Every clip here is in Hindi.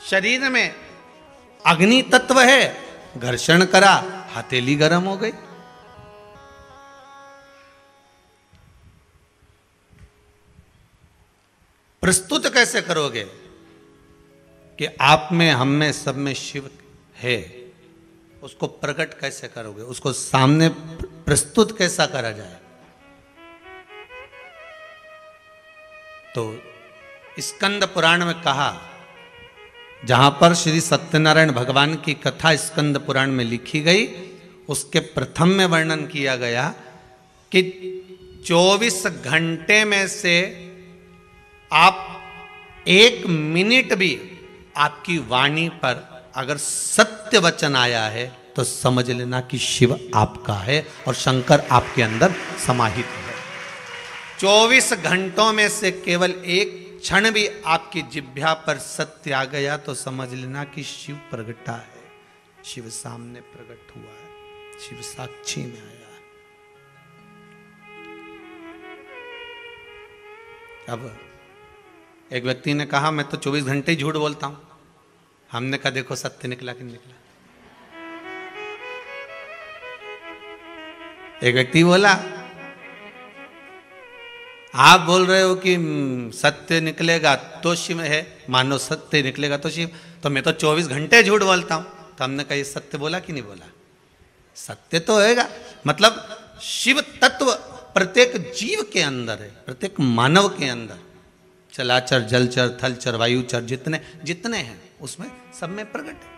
शरीर में अग्नि तत्व है, घर्षण करा, हथेली गर्म हो गई। प्रस्तुत कैसे करोगे कि आप में, हम में, सब में शिव है? उसको प्रकट कैसे करोगे? उसको सामने प्रस्तुत कैसा करा जाए? तो स्कंद पुराण में कहा, जहां पर श्री सत्यनारायण भगवान की कथा स्कंद पुराण में लिखी गई, उसके प्रथम में वर्णन किया गया कि 24 घंटे में से आप 1 मिनट भी आपकी वाणी पर अगर सत्य वचन आया है तो समझ लेना कि शिव आपका है और शंकर आपके अंदर समाहित है। 24 घंटों में से केवल 1 क्षण भी आपकी जिह्वा पर सत्य आ गया तो समझ लेना कि शिव प्रगटा है, शिव सामने प्रकट हुआ है, शिव साक्षी में आया है। अब एक व्यक्ति ने कहा, मैं तो 24 घंटे ही झूठ बोलता हूं। हमने कहा, देखो सत्य निकला कि नहीं निकला। एक व्यक्ति बोला, आप बोल रहे हो कि सत्य निकलेगा तो शिव है, मानो सत्य निकलेगा तो शिव, तो मैं तो 24 घंटे झूठ बोलता हूं। तो हमने कहा, ये सत्य बोला कि नहीं बोला? सत्य तो होएगा। मतलब शिव तत्व प्रत्येक जीव के अंदर है, प्रत्येक मानव के अंदर, चलाचर, जलचर, थलचर, वायुचर, जितने जितने हैं उसमें सब में प्रकट है।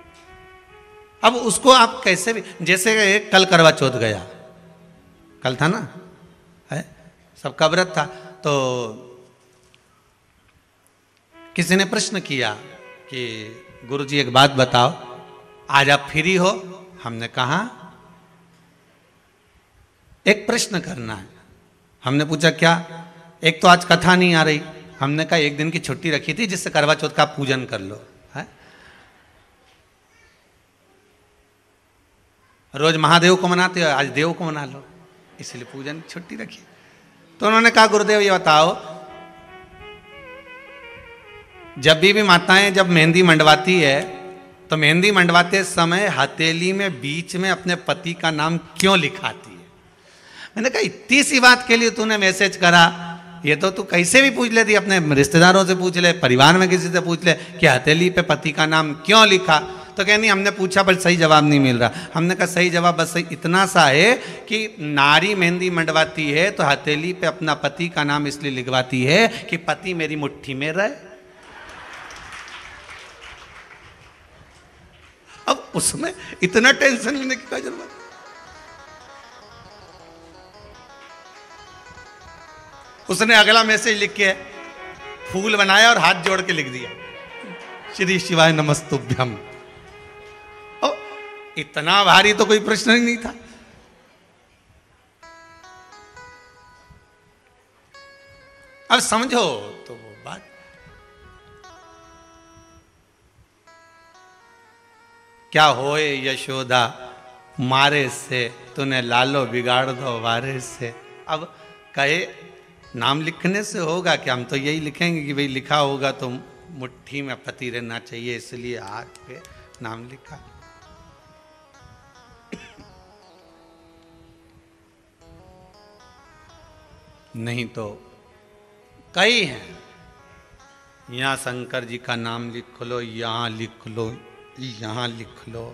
अब उसको आप कैसे भी, जैसे कल करवा चौथ गया, कल था ना, है सबका व्रत था, तो किसी ने प्रश्न किया कि गुरुजी एक बात बताओ, आज आप फ्री हो? हमने कहा एक प्रश्न करना है। हमने पूछा क्या? एक तो आज कथा नहीं आ रही। हमने कहा 1 दिन की छुट्टी रखी थी जिससे करवा चौथ का पूजन कर लो, है? रोज महादेव को मनाते हो, आज देव को मना लो, इसलिए पूजन छुट्टी रखी। तो उन्होंने कहा, गुरुदेव ये बताओ, जब भी माताएं जब मेहंदी मंडवाती है तो मेहंदी मंडवाते समय हथेली में बीच में अपने पति का नाम क्यों लिखाती है? मैंने कहा, इतनी सी बात के लिए तूने मैसेज करा, ये तो तू कैसे भी पूछ लेती, अपने रिश्तेदारों से पूछ ले, परिवार में किसी से पूछ ले कि हथेली पे पति का नाम क्यों लिखा। तो कहनी, हमने पूछा पर सही जवाब नहीं मिल रहा। हमने कहा, सही जवाब बस इतना सा है कि नारी मेहंदी मंडवाती है तो हथेली पे अपना पति का नाम इसलिए लिखवाती है कि पति मेरी मुट्ठी में रहे। अब उसमें इतना टेंशन लेने की क्या जरूरत? उसने अगला मैसेज लिख के फूल बनाया और हाथ जोड़ के लिख दिया, श्री शिवाय नमस्तुभ्यम। इतना भारी तो कोई प्रश्न ही नहीं था। अब समझो तो वो बात। क्या होए यशोदा मारे से, तूने लालो बिगाड़ दो वारे से। अब कहे नाम लिखने से होगा कि हम तो यही लिखेंगे कि भाई लिखा होगा तो मुट्ठी में पति रहना चाहिए, इसलिए हाथ पे नाम लिखा। नहीं तो कई हैं, यहाँ शंकर जी का नाम लिख लो, यहाँ लिख लो, यहाँ लिख लो।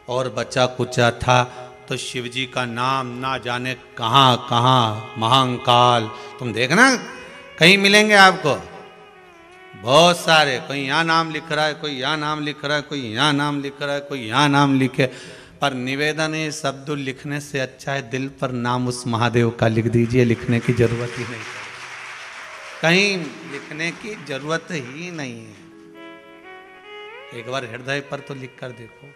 और बचा कुचा था तो शिव जी का नाम ना जाने कहाँ कहाँ, महाकाल। तुम देखना कहीं मिलेंगे आपको बहुत सारे, कोई यहाँ नाम लिख रहा है, कोई यहाँ नाम लिख रहा है, कोई यहाँ नाम लिख रहा है, कोई यहाँ नाम लिखे। पर निवेदन है, शब्द लिखने से अच्छा है दिल पर नाम उस महादेव का लिख दीजिए, लिखने की जरूरत ही नहीं, कहीं लिखने की जरूरत ही नहीं है। एक बार हृदय पर तो लिख कर देखो।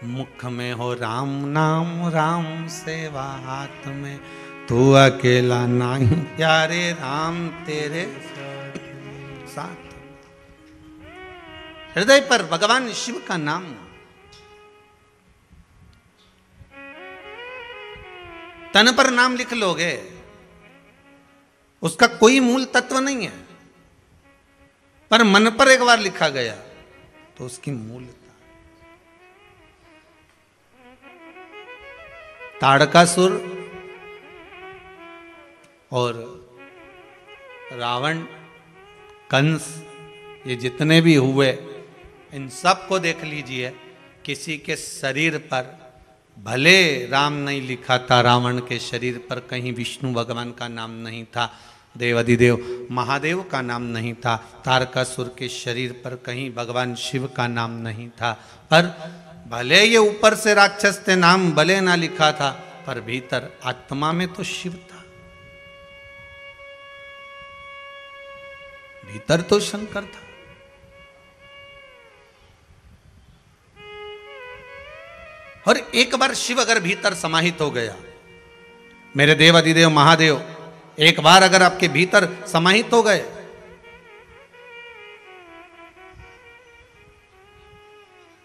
मुख में हो राम नाम, राम सेवा हाथ में, तू अकेला नहीं प्यारे, राम तेरे साथ। हृदय पर भगवान शिव का नाम, तन पर नाम लिख लोगे, उसका कोई मूल तत्व नहीं है। पर मन पर एक बार लिखा गया तो उसकी मूलता। ताड़कासुर और रावण, कंस, ये जितने भी हुए, इन सब को देख लीजिए, किसी के शरीर पर भले राम नहीं लिखा था, रावण के शरीर पर कहीं विष्णु भगवान का नाम नहीं था, देवाधिदेव महादेव का नाम नहीं था, तारकासुर के शरीर पर कहीं भगवान शिव का नाम नहीं था, पर भले ये ऊपर से राक्षस थे, नाम भले ना लिखा था, पर भीतर आत्मा में तो शिव था, भीतर तो शंकर था। और एक बार शिव अगर भीतर समाहित हो गया, मेरे देव अधिदेव महादेव एक बार अगर आपके भीतर समाहित हो गए,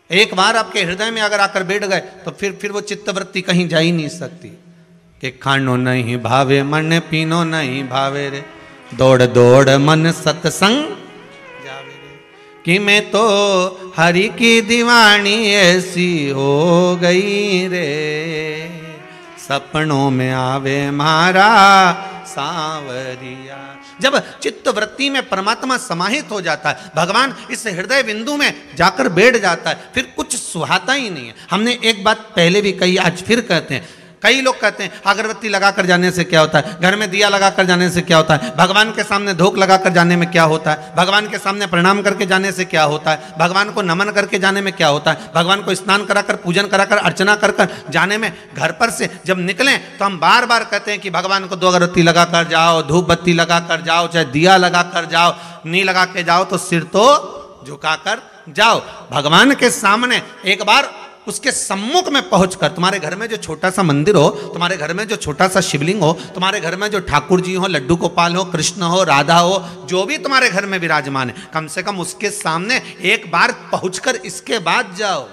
एक बार आपके हृदय में अगर आकर बैठ गए, तो फिर वो चित्तवृत्ति कहीं जा ही नहीं सकती कि खानो नहीं भावे मन, पीनो नहीं भावे रे, दौड़ दौड़ मन सत्संग जावे रे, कि मैं तो हरि की दीवानी ऐसी हो गई रे, सपनों में आवे मारा सांवरिया। जब चित्त वृत्ति में परमात्मा समाहित हो जाता है, भगवान इस हृदय बिंदु में जाकर बैठ जाता है, फिर कुछ सुहाता ही नहीं है। हमने एक बात पहले भी कही, आज फिर कहते हैं। कई लोग कहते हैं अगरबत्ती लगाकर जाने से क्या होता है, घर में दिया लगाकर जाने से क्या होता है, भगवान के सामने धूप लगाकर जाने में क्या होता है, भगवान के सामने प्रणाम करके जाने से क्या होता है, भगवान को नमन करके जाने में क्या होता है, भगवान को स्नान कराकर, पूजन कराकर, अर्चना कर कर जाने में। घर पर से जब निकलें तो हम बार बार कहते हैं कि भगवान को 2 अगरबत्ती लगाकर जाओ, धूप बत्ती लगाकर जाओ, चाहे दिया लगाकर जाओ, नहीं लगा के जाओ तो सिर तो झुकाकर जाओ। भगवान के सामने एक बार उसके सम्मुख में पहुंचकर, तुम्हारे घर में जो छोटा सा मंदिर हो, तुम्हारे घर में जो छोटा सा शिवलिंग हो, तुम्हारे घर में जो ठाकुर जी हो, लड्डू गोपाल हो, कृष्ण हो, राधा हो, जो भी तुम्हारे घर में विराजमान है, कम से कम उसके सामने एक बार पहुंचकर इसके बाद जाओ।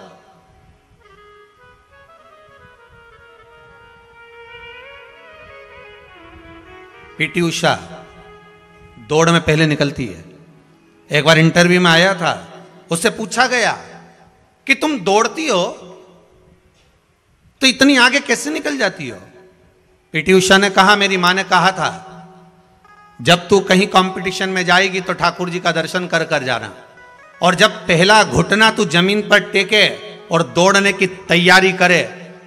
पीटी उषा दौड़ में पहले निकलती है। एक बार इंटरव्यू में आया था, उससे पूछा गया कि तुम दौड़ती हो तो इतनी आगे कैसे निकल जाती हो। पीटी उषा ने कहा, मेरी मां ने कहा था जब तू कहीं कंपटीशन में जाएगी तो ठाकुर जी का दर्शन कर कर जाना, और जब पहला घुटना तू जमीन पर टेके और दौड़ने की तैयारी करे,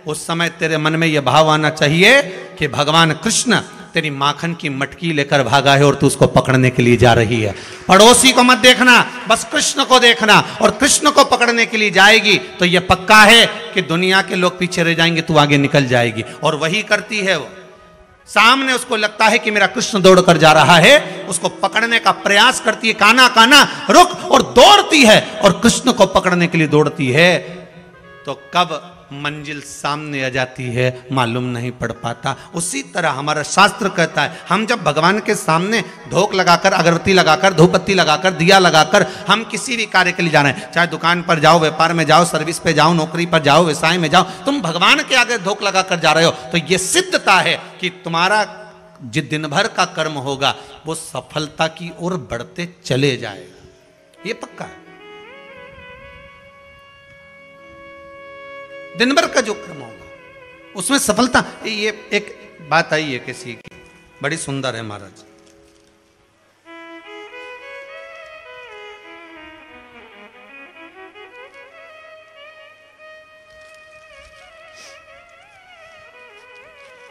उस समय तेरे मन में यह भाव आना चाहिए कि भगवान कृष्ण तेरी माखन की मटकी लेकर भागा है और तू उसको पकड़ने के लिए जा रही है। पड़ोसी को मत देखना, बस कृष्ण को देखना, और कृष्ण को पकड़ने के लिए जाएगी तो यह पक्का है कि दुनिया के लोग पीछे रह जाएंगे, तू आगे निकल जाएगी। और वही करती है वो। सामने उसको लगता है कि मेरा कृष्ण दौड़ कर जा रहा है, उसको पकड़ने का प्रयास करती है, काना काना रुक, और दौड़ती है और कृष्ण को पकड़ने के लिए दौड़ती है। तो कब मंजिल सामने आ जाती है मालूम नहीं पड़ पाता। उसी तरह हमारा शास्त्र कहता है, हम जब भगवान के सामने धूप लगाकर, अगरबत्ती लगाकर, धूपबत्ती लगाकर, दिया लगाकर हम किसी भी कार्य के लिए जा रहे हैं, चाहे दुकान पर जाओ, व्यापार में जाओ, सर्विस पे जाओ, नौकरी पर जाओ, व्यवसाय में जाओ, तुम भगवान के आगे धूप लगाकर जा रहे हो, तो यह सिद्धता है कि तुम्हारा जो दिन भर का कर्म होगा वो सफलता की ओर बढ़ते चले जाएगा। ये पक्का है। दिन भर का जो कर्म होगा उसमें सफलता। ये एक बात आई है किसी की, बड़ी सुंदर है महाराज।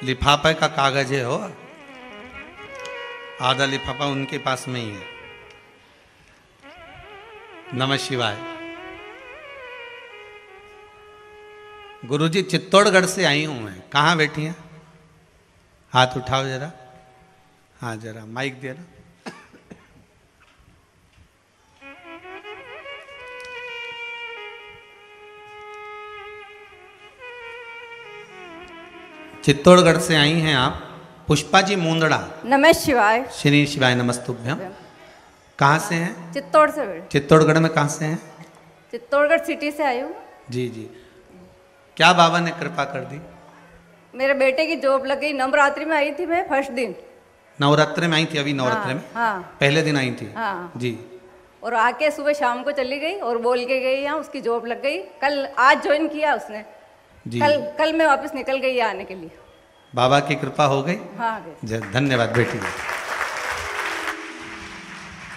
लिफाफे का कागज है, हो आधा लिफाफा उनके पास में ही है। नमः शिवाय। गुरुजी चित्तौड़गढ़ से आई हूं मैं। कहाँ बैठी हैं? हाथ उठाओ जरा। हाँ जरा माइक दे ना। चित्तौड़गढ़ से आई हैं आप, पुष्पा जी मुंदड़ा। नमः शिवाय। श्री शिवाय नमस्तुभ्यम। कहाँ से हैं? चित्तौड़ से। चित्तौड़गढ़ में कहाँ से हैं? चित्तौड़गढ़ सिटी से आई हूँ। जी जी। क्या बाबा ने कृपा कर दी? मेरे बेटे की जॉब लग गई। नवरात्रि में आई थी मैं, फर्स्ट दिन। नवरात्रि में आई थी? अभी नवरात्रि में? हाँ। पहले दिन आई थी? हाँ। जी। और आके सुबह शाम को चली गई और बोल के गई, यहाँ उसकी जॉब लग गई। कल आज ज्वाइन किया उसने जी। कल मैं वापस निकल गई आने के लिए। बाबा की कृपा हो गई। हाँ धन्यवाद बेटी।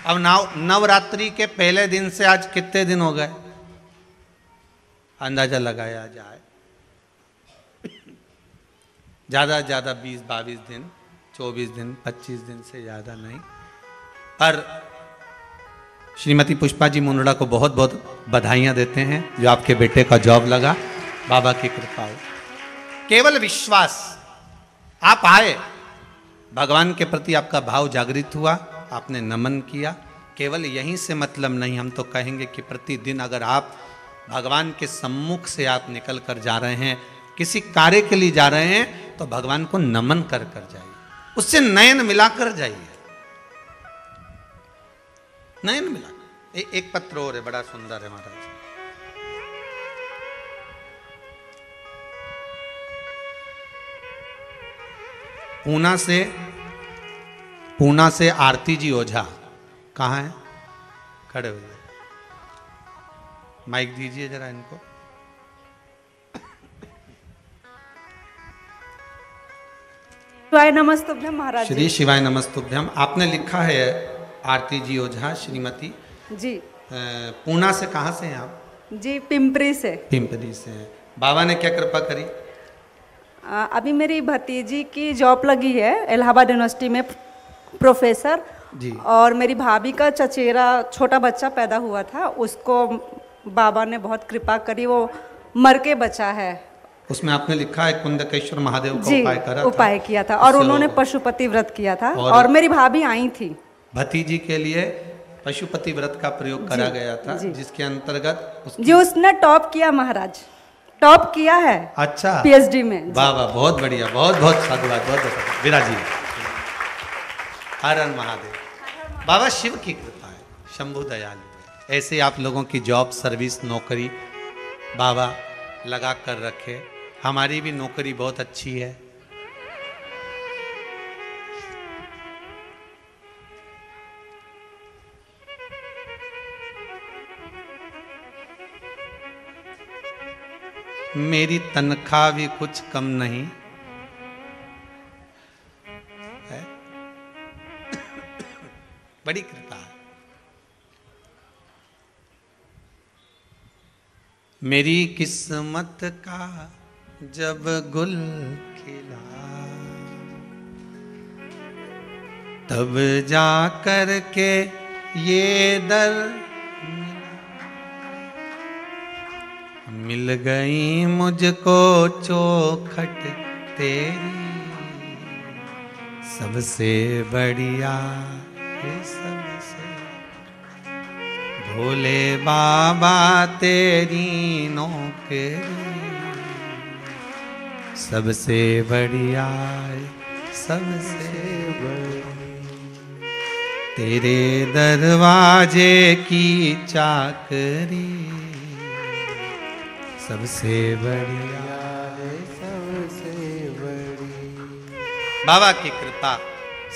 अब नवरात्रि के पहले दिन से आज कितने दिन हो गए, अंदाजा लगाया जाए? ज्यादा ज्यादा 20-22 दिन, 24 दिन, 25 दिन से ज्यादा नहीं। पर श्रीमती पुष्पा जी मुंदड़ा को बहुत बहुत बधाइयां देते हैं जो आपके बेटे का जॉब लगा। बाबा की कृपा हो। केवल विश्वास, आप आए, भगवान के प्रति आपका भाव जागृत हुआ, आपने नमन किया। केवल यहीं से मतलब नहीं, हम तो कहेंगे कि प्रतिदिन अगर आप भगवान के सम्मुख से आप निकल कर जा रहे हैं, किसी कार्य के लिए जा रहे हैं, तो भगवान को नमन कर कर जाइए, उससे नयन मिलाकर जाइए, नयन मिला। एक पत्र और है, बड़ा सुंदर है महाराज। पूना से आरती जी ओझा, कहाँ है? खड़े हुए, माइक दीजिए जरा इनको। शिवाय नमस्तुभ्यम महाराज श्री शिवाय नमस्तुभ्यम। आपने लिखा है आरती जी ओझा श्रीमती जी। पूना से कहाँ से हैं आप? जी पिंपरी से। पिंपरी से हैं। बाबा ने क्या कृपा करी? अभी मेरी भतीजी की जॉब लगी है इलाहाबाद यूनिवर्सिटी में, प्रोफेसर जी। और मेरी भाभी का चचेरा छोटा बच्चा पैदा हुआ था, उसको बाबा ने बहुत कृपा करी, वो मर के बचा है। उसमें आपने लिखा है कुंदकेश्वर महादेव का जी, उपाय करा उपाय था। किया था और उन्होंने पशुपति व्रत किया था और मेरी भाभी आई थी। भतीजी के लिए पशुपति व्रत का प्रयोग करा गया था, जिसके अंतर्गत जी उसने टॉप किया महाराज, टॉप किया है। अच्छा, पीएचडी में। वाह वाह, बहुत बढ़िया, बहुत बहुत साधुवाद, बहुत बहुत विराजी। हर हर महादेव। बाबा शिव की कृपा है, शंभु दयालु है। ऐसे आप लोगों की जॉब, सर्विस, नौकरी बाबा लगा कर रखे। हमारी भी नौकरी बहुत अच्छी है। मेरी तनख्वाह भी कुछ कम नहीं है। बड़ी कृपा है। मेरी किस्मत का जब गुल खिला, तब जा कर के ये दर मिल गई मुझको चौखट तेरी, सबसे बढ़िया ये सबसे भोले बाबा तेरी नौकरी, सबसे बढ़िया सबसे बड़ी तेरे दरवाजे की चाकरी, सबसे बढ़िया सबसे बड़ी। बाबा की कृपा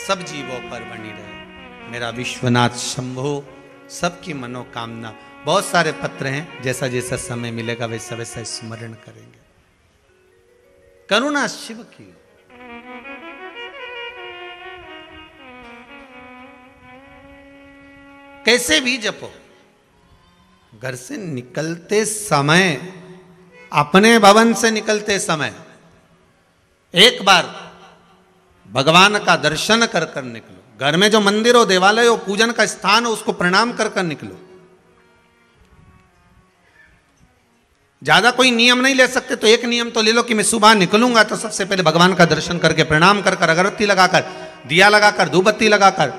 सब जीवों पर बनी रहे। मेरा विश्वनाथ शंभो सबकी मनोकामना। बहुत सारे पत्र हैं, जैसा जैसा समय मिलेगा वैसा वैसा स्मरण करेंगे। करुणा शिव की। कैसे भी जपो, घर से निकलते समय, अपने भवन से निकलते समय एक बार भगवान का दर्शन कर कर निकलो। घर में जो मंदिर हो, देवालय हो, पूजन का स्थान हो, उसको प्रणाम कर कर निकलो। ज्यादा कोई नियम नहीं ले सकते, तो एक नियम तो ले लो कि मैं सुबह निकलूंगा तो सबसे पहले भगवान का दर्शन करके, प्रणाम कर कर, अगरबत्ती लगाकर, दिया लगाकर, धूपबत्ती लगाकर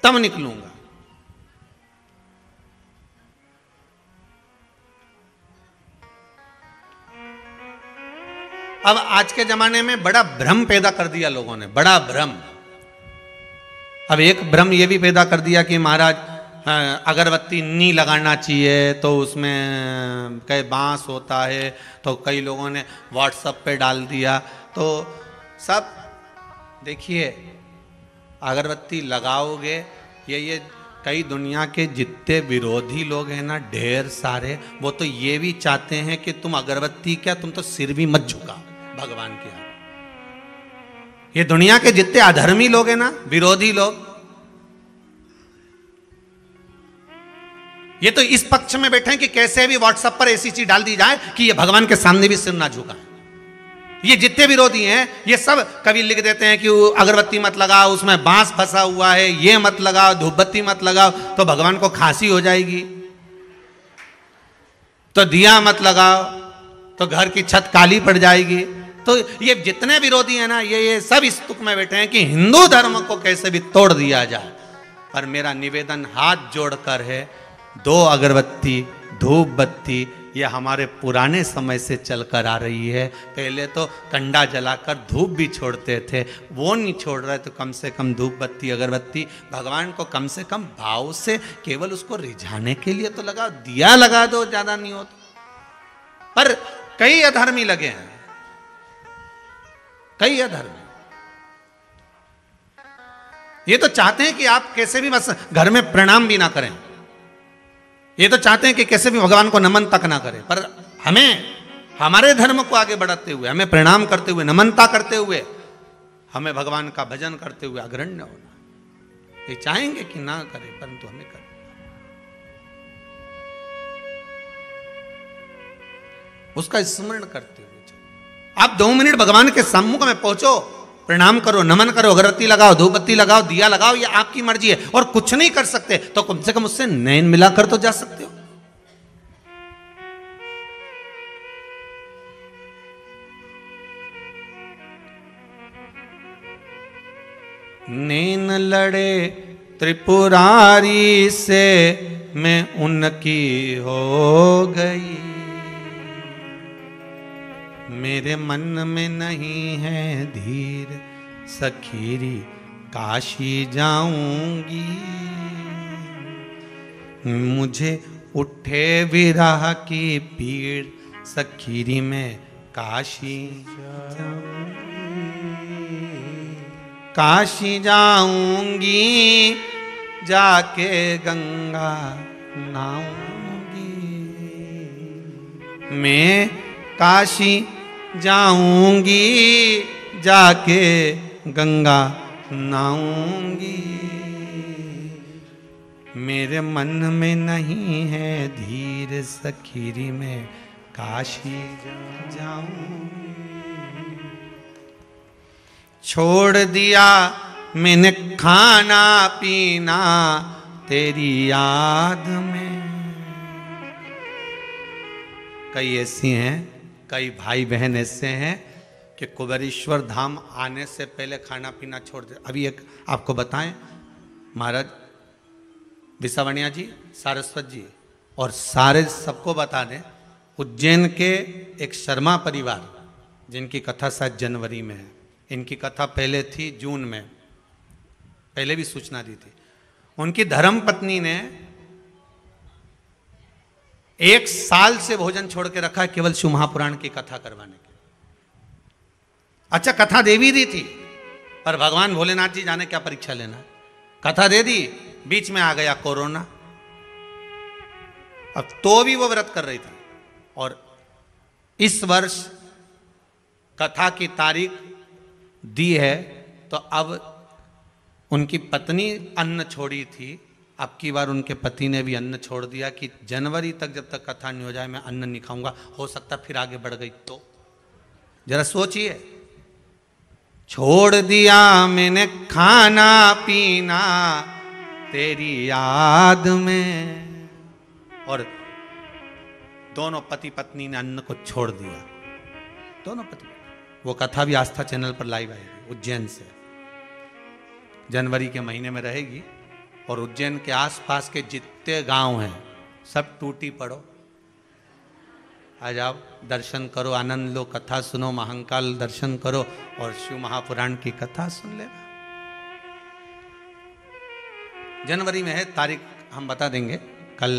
तब निकलूंगा। अब आज के जमाने में बड़ा भ्रम पैदा कर दिया लोगों ने, बड़ा भ्रम। अब एक भ्रम ये भी पैदा कर दिया कि महाराज अगरबत्ती नहीं लगाना चाहिए, तो उसमें कई बांस होता है, तो कई लोगों ने व्हाट्सएप पे डाल दिया। तो सब देखिए, अगरबत्ती लगाओगे, ये कई दुनिया के जितने विरोधी लोग हैं ना, ढेर सारे, वो तो ये भी चाहते हैं कि तुम अगरबत्ती क्या, तुम तो सिर भी मत झुकाओ भगवान के आगे। ये दुनिया के जितने अधर्मी लोग हैं ना, विरोधी लोग, ये तो इस पक्ष में बैठे हैं कि कैसे भी व्हाट्सएप पर ऐसी चीज डाल दी जाए कि ये भगवान के सामने भी सिर ना झुकाए। ये जितने विरोधी हैं, ये सब कभी लिख देते हैं कि अगरबत्ती मत लगाओ, उसमें बांस फंसा हुआ है, ये मत लगाओ, धूपबत्ती मत लगाओ तो भगवान को खांसी हो जाएगी, तो दिया मत लगाओ तो घर की छत काली पड़ जाएगी। तो ये जितने विरोधी हैं ना, ये सब इस तुक में बैठे हैं कि हिंदू धर्म को कैसे भी तोड़ दिया जाए। पर मेरा निवेदन हाथ जोड़कर है, 2 अगरबत्ती, धूप बत्ती, ये हमारे पुराने समय से चलकर आ रही है। पहले तो कंडा जलाकर धूप भी छोड़ते थे, वो नहीं छोड़ रहे तो कम से कम धूप बत्ती, अगरबत्ती भगवान को कम से कम भाव से केवल उसको रिझाने के लिए तो लगाओ, दिया लगा दो, ज्यादा नहीं हो तो। पर कई अधर्मी लगे हैं, कई अधर्मी, ये तो चाहते हैं कि आप कैसे भी बस घर में प्रणाम भी ना करें, ये तो चाहते हैं कि कैसे भी भगवान को नमन तक ना करें। पर हमें हमारे धर्म को आगे बढ़ाते हुए, हमें प्रणाम करते हुए, नमनता करते हुए, हमें भगवान का भजन करते हुए अग्रण्य होना। ये चाहेंगे कि ना करें, परंतु हमें करना। उसका स्मरण करते हुए आप 2 मिनट भगवान के सम्मुख में पहुंचो, प्रणाम करो, नमन करो, अगरबत्ती लगाओ, धूपबत्ती लगाओ, दिया लगाओ, ये आपकी मर्जी है। और कुछ नहीं कर सकते तो कम से कम उससे नयन मिलाकर तो जा सकते हो। नैन लड़े त्रिपुरारी से मैं उनकी हो गई, मेरे मन में नहीं है धीर, सखीरी काशी जाऊंगी। मुझे उठे विरह की पीड़, सखीरी में काशी जाऊंगी, काशी जाऊंगी, जाके गंगा नहाऊंगी। मैं काशी जाऊंगी, जाके गंगा नहाऊंगी। मेरे मन में नहीं है धीर, सखीरी में काशी जाऊंगी। छोड़ दिया मैंने खाना पीना तेरी याद में। कई ऐसी हैं, कई भाई बहन ऐसे हैं कि कुबेरेश्वर धाम आने से पहले खाना पीना छोड़ दे। अभी एक आपको बताएं, महाराज विसावणिया जी, सारस्वत जी और सारे सबको बता दें, उज्जैन के एक शर्मा परिवार जिनकी कथा शायद जनवरी में है, इनकी कथा पहले थी जून में, पहले भी सूचना दी थी। उनकी धर्म पत्नी ने 1 साल से भोजन छोड़ के रखा है केवल शिव महापुराण की कथा करवाने के। अच्छा, कथा देवी दी थी, पर भगवान भोलेनाथ जी जाने क्या परीक्षा लेना। कथा दे दी, बीच में आ गया कोरोना, अब तो भी वो व्रत कर रही थी। और इस वर्ष कथा की तारीख दी है, तो अब उनकी पत्नी अन्न छोड़ी थी, अब की बार उनके पति ने भी अन्न छोड़ दिया कि जनवरी तक जब तक कथा नहीं हो जाए मैं अन्न नहीं खाऊंगा। हो सकता फिर आगे बढ़ गई तो जरा सोचिए। छोड़ दिया मैंने खाना पीना तेरी याद में, और दोनों पति पत्नी ने अन्न को छोड़ दिया, दोनों पति। वो कथा भी आस्था चैनल पर लाइव आएगी उज्जैन से, जनवरी के महीने में रहेगी। और उज्जैन के आसपास के जितने गांव हैं सब टूटी पड़ो, आ जाओ, दर्शन करो, आनंद लो, कथा सुनो, महाकाल दर्शन करो और शिव महापुराण की कथा सुन ले। जनवरी में है, तारीख हम बता देंगे कल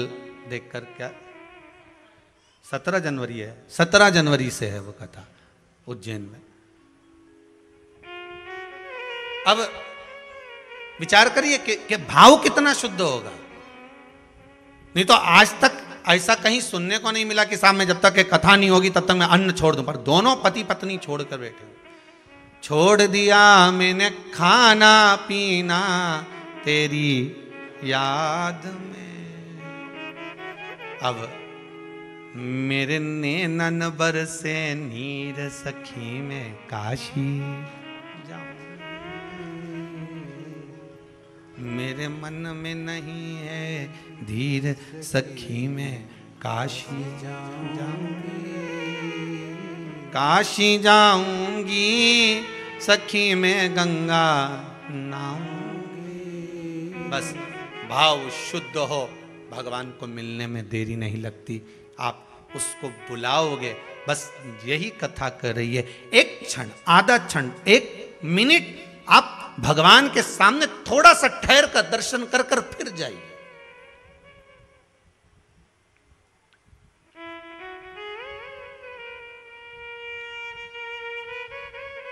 देखकर। क्या 17 जनवरी है, 17 जनवरी से है वो कथा उज्जैन में। अब विचार करिए कि भाव कितना शुद्ध होगा। नहीं तो आज तक ऐसा कहीं सुनने को नहीं मिला कि साहब मैं जब तक ये कथा नहीं होगी तब तक मैं अन्न छोड़ दूं, पर दोनों पति पत्नी छोड़कर बैठे। छोड़ दिया मैंने खाना पीना तेरी याद में, अब मेरे नैनन बरसे नीर सखी में काशी जाऊं, मेरे मन में नहीं है धीर सखी में काशी जाऊंगी, काशी जाऊंगी सखी में गंगा नहाऊंगी। बस भाव शुद्ध हो, भगवान को मिलने में देरी नहीं लगती, आप उसको बुलाओगे। बस यही कथा कर रही है। एक क्षण, आधा क्षण, एक मिनट आप भगवान के सामने थोड़ा सा ठहर कर दर्शन कर कर फिर जाइए।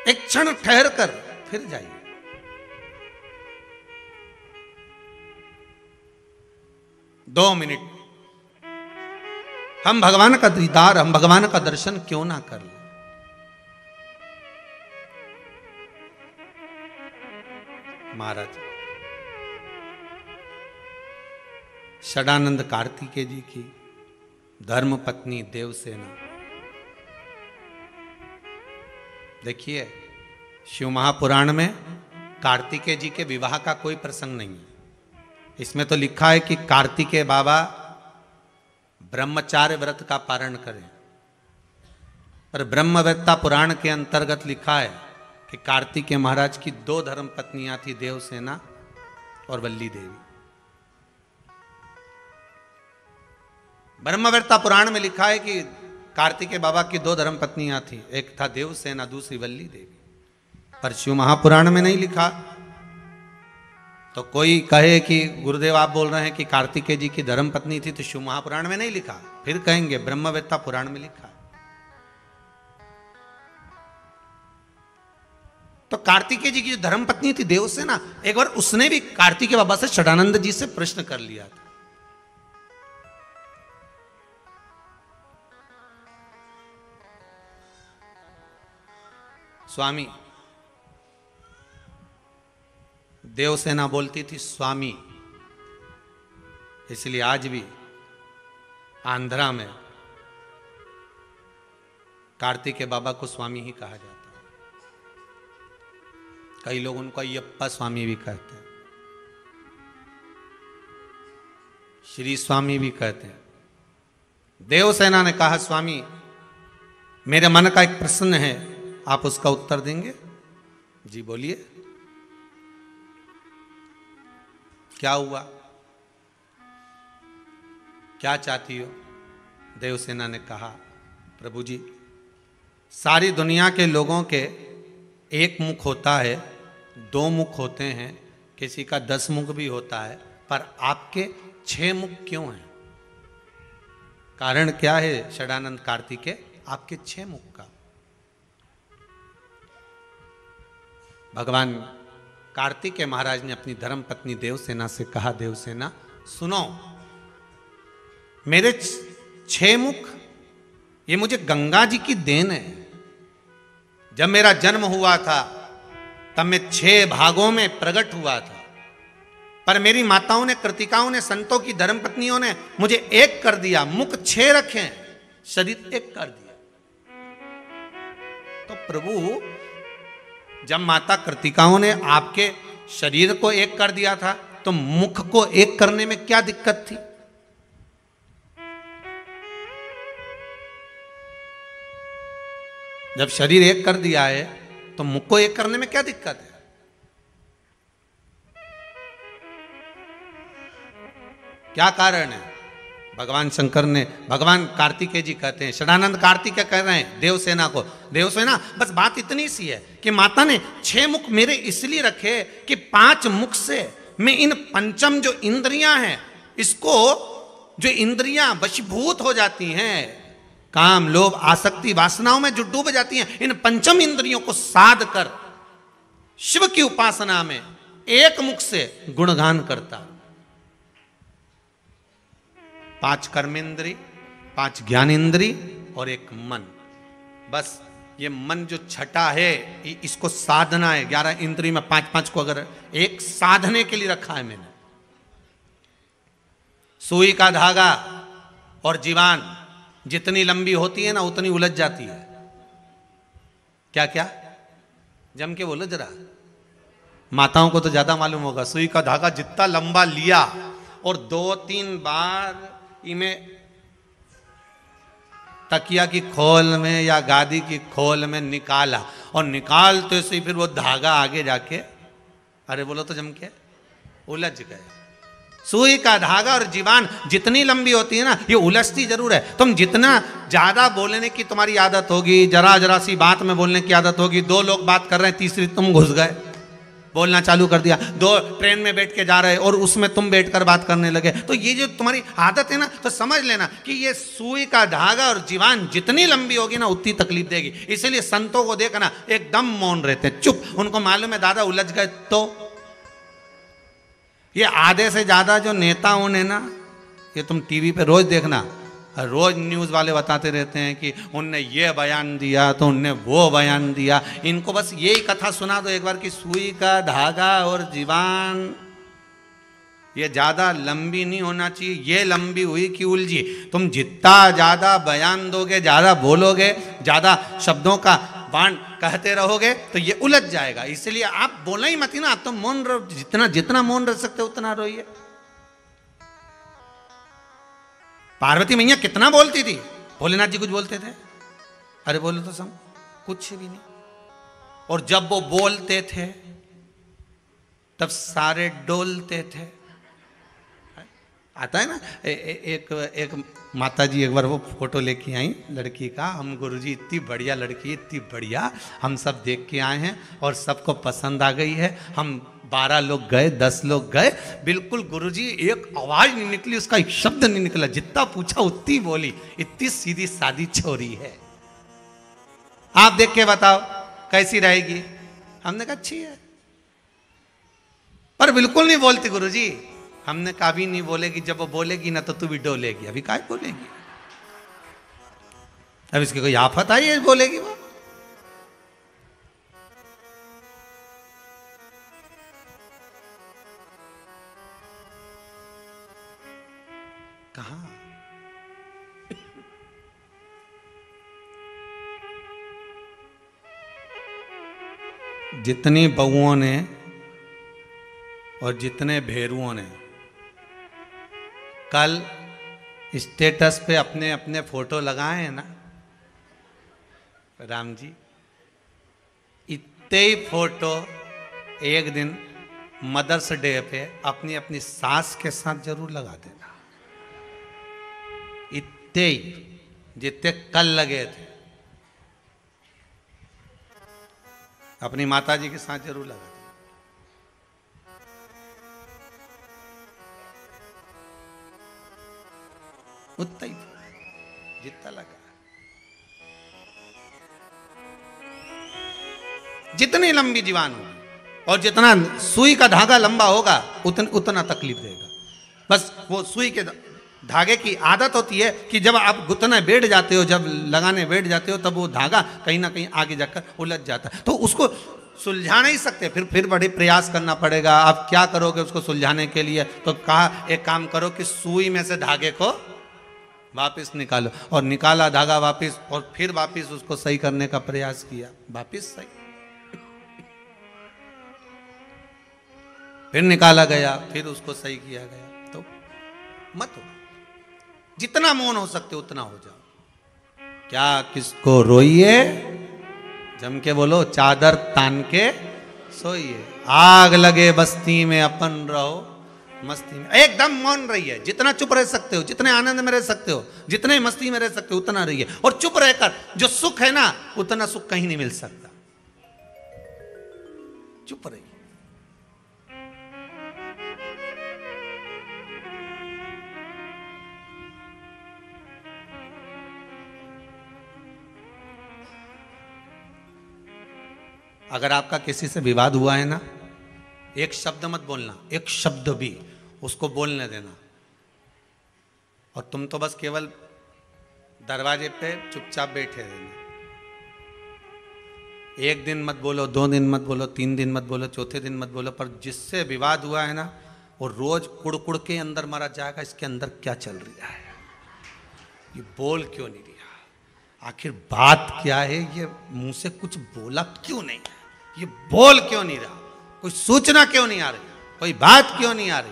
एक क्षण ठहर कर फिर जाइए। दो मिनट हम भगवान का दीदार, हम भगवान का दर्शन क्यों ना कर लें। महाराज षडानंद कार्तिकेय जी की धर्म पत्नी देवसेना, देखिए शिव महापुराण में कार्तिकेय जी के विवाह का कोई प्रसंग नहीं है। इसमें तो लिखा है कि कार्तिकेय बाबा ब्रह्मचार्य व्रत का पारण करें, पर ब्रह्मवेत्ता पुराण के अंतर्गत लिखा है कि कार्तिकेय महाराज की दो धर्म पत्नियां थी, देवसेना और वल्ली देवी। ब्रह्मवेत्ता पुराण में लिखा है कि कार्तिकेय बाबा की दो धर्म पत्नियां थी, एक था देवसेना, दूसरी वल्ली देवी। पर शिव महापुराण में नहीं लिखा। तो कोई कहे कि गुरुदेव आप बोल रहे हैं कि कार्तिकेय जी की धर्म पत्नी थी, तो शिव महापुराण में नहीं लिखा, फिर कहेंगे ब्रह्मवेत्ता पुराण में लिखा। तो कार्तिकेय जी की जो धर्म पत्नी थी देवसेना, एक बार उसने भी कार्तिकेय बाबा से षडानंद जी से प्रश्न कर लिया था। स्वामी, देवसेना बोलती थी स्वामी, इसलिए आज भी आंध्रा में कार्तिकेय बाबा को स्वामी ही कहा जाता है। कई लोग उनको अयप्पा स्वामी भी कहते हैं, श्री स्वामी भी कहते हैं। देवसेना ने कहा स्वामी मेरे मन का एक प्रश्न है, आप उसका उत्तर देंगे? जी बोलिए, क्या हुआ, क्या चाहती हो? देवसेना ने कहा प्रभु जी, सारी दुनिया के लोगों के एक मुख होता है, दो मुख होते हैं, किसी का 10 मुख भी होता है, पर आपके 6 मुख क्यों हैं? कारण क्या है षडानंद कार्तिकेय आपके 6 मुख का? भगवान कार्तिकेय महाराज ने अपनी धर्म पत्नी देवसेना से कहा, देवसेना सुनो, मेरे 6 मुख ये मुझे गंगा जी की देन है। जब मेरा जन्म हुआ था तब मैं 6 भागों में प्रकट हुआ था, पर मेरी माताओं ने, कृतिकाओं ने, संतों की धर्म पत्नियों ने मुझे एक कर दिया, मुख 6 रखे, शरीर एक कर दिया। तो प्रभु जब माता कृतिकाओं ने आपके शरीर को एक कर दिया था, तो मुख को एक करने में क्या दिक्कत थी? जब शरीर एक कर दिया है तो मुख को एक करने में क्या दिक्कत है? क्या कारण है? भगवान शंकर ने, भगवान कार्तिकेय जी कहते हैं, षडानंद कार्तिकेय कह रहे हैं देवसेना को, देवसेना बस बात इतनी सी है कि माता ने 6 मुख मेरे इसलिए रखे कि 5 मुख से मैं इन पंचम जो इंद्रियां हैं, इसको, जो इंद्रियां वशीभूत हो जाती हैं, काम, लोभ, आसक्ति, वासनाओं में जो डूब जाती हैं, इन पंचम इंद्रियों को साध कर शिव की उपासना में एक मुख से गुणगान करता। 5 कर्मेंद्री, 5 ज्ञानेंद्री और एक मन। बस ये मन जो छठा है इसको साधना है। 11 इंद्री में 5-5 को अगर एक साधने के लिए रखा है मैंने। सुई का धागा और जीवान जितनी लंबी होती है ना उतनी उलझ जाती है। क्या क्या जम के बोलो जरा, माताओं को तो ज्यादा मालूम होगा। सुई का धागा जितना लंबा लिया और 2-3 बार इमें तकिया की खोल में या गादी की खोल में निकाला और निकालते से फिर वो धागा आगे जाके, अरे बोलो तो जम के उलझ गए। सुई का धागा और जीवान जितनी लंबी होती है ना ये उलझती जरूर है। तुम जितना ज्यादा बोलने की तुम्हारी आदत होगी, जरा जरा सी बात में बोलने की आदत होगी, 2 लोग बात कर रहे हैं, तीसरी तुम घुस गए, बोलना चालू कर दिया। 2 ट्रेन में बैठ के जा रहे और उसमें तुम बैठकर बात करने लगे। तो ये जो तुम्हारी आदत है ना, तो समझ लेना कि ये सुई का धागा और जीवान जितनी लंबी होगी ना उतनी तकलीफ देगी। इसलिए संतों को देखना एकदम मौन रहते हैं, चुप। उनको मालूम है दादा उलझ गए। तो ये आधे से ज्यादा जो नेताओं ने ना, ये तुम टीवी पे रोज देखना, रोज न्यूज़ वाले बताते रहते हैं कि उनने ये बयान दिया तो उनने वो बयान दिया। इनको बस यही कथा सुना दो एक बार कि सुई का धागा और जीवान ये ज़्यादा लंबी नहीं होना चाहिए, ये लंबी हुई कि उलझी। तुम जितना ज़्यादा बयान दोगे, ज़्यादा बोलोगे, ज़्यादा शब्दों का बाण कहते रहोगे तो ये उलझ जाएगा। इसलिए आप बोला ही मत ही ना, आप तो मौन रहो, जितना जितना मौन रह सकते हो उतना रोइए। पार्वती मैया कितना बोलती थी, भोलेनाथ जी कुछ बोलते थे? अरे बोलो तो सम, कुछ भी नहीं। और जब वो बोलते थे तब सारे डोलते थे। आता है ना एक माता जी एक बार वो फोटो लेके आई लड़की का, हम गुरुजी इतनी बढ़िया लड़की, इतनी बढ़िया, हम सब देख के आए हैं और सबको पसंद आ गई है। हम 12 लोग गए, 10 लोग गए, बिल्कुल गुरुजी एक आवाज नहीं निकली, उसका एक शब्द नहीं निकला, जितना पूछा उतनी बोली। इतनी सीधी सादी छोरी है। आप देख के बताओ कैसी रहेगी? हमने कहा अच्छी है, पर बिल्कुल नहीं बोलती गुरुजी। हमने कहा भी नहीं बोलेगी, जब वो बोलेगी ना तो तू भी डोलेगी। अभी काय बोलेगी? अब इसकी कोई आफत आई है बोलेगी वो? कहां? जितनी बहुओं ने और जितने भेरुओं ने कल स्टेटस पे अपने अपने फोटो लगाए हैं ना, राम जी, इतने ही फोटो एक दिन मदर्स डे पे अपनी अपनी सास के साथ जरूर लगा देना। इतने ही जितने कल लगे थे अपनी माता जी के साथ जरूर लगा देना। उतना ही जितना लगा, जितनी लंबी जीवान होगी और जितना सुई का धागा लंबा होगा उतना तकलीफ देगा। बस वो सुई के धागे की आदत होती है कि जब आप गुथने बैठ जाते हो, जब लगाने बैठ जाते हो, तब वो धागा कहीं ना कहीं आगे जाकर उलझ जाता है। तो उसको सुलझा नहीं सकते, फिर बड़े प्रयास करना पड़ेगा। आप क्या करोगे उसको सुलझाने के लिए? तो कहा एक काम करो कि सुई में से धागे को वापिस निकालो, और निकाला धागा वापिस, और फिर वापिस उसको सही करने का प्रयास किया, वापिस सही, फिर निकाला गया, फिर उसको सही किया गया। तो मत हो, जितना मौन हो सकते उतना हो जाओ। क्या किसको रोइए, जम के बोलो, चादर तान के सोइए। आग लगे बस्ती में अपन रहो मस्ती में। एकदम मौन रहिए, जितना चुप रह सकते हो, जितने आनंद में रह सकते हो, जितने मस्ती में रह सकते हो उतना रहिए। और चुप रहकर जो सुख है ना, उतना सुख कहीं नहीं मिल सकता। चुप रहिए। अगर आपका किसी से विवाद हुआ है ना, एक शब्द मत बोलना, एक शब्द भी उसको बोलने देना। और तुम तो बस केवल दरवाजे पे चुपचाप बैठे रहना। एक दिन मत बोलो, 2 दिन मत बोलो, 3 दिन मत बोलो, चौथे दिन मत बोलो, पर जिससे विवाद हुआ है ना, वो रोज कुड़ के अंदर मारा जाएगा। इसके अंदर क्या चल रहा है, ये बोल क्यों नहीं रहा, आखिर बात क्या है, ये मुंह से कुछ बोला क्यों नहीं है, ये बोल क्यों नहीं रहा, कोई सूचना क्यों नहीं आ रही, कोई बात क्यों नहीं आ रही।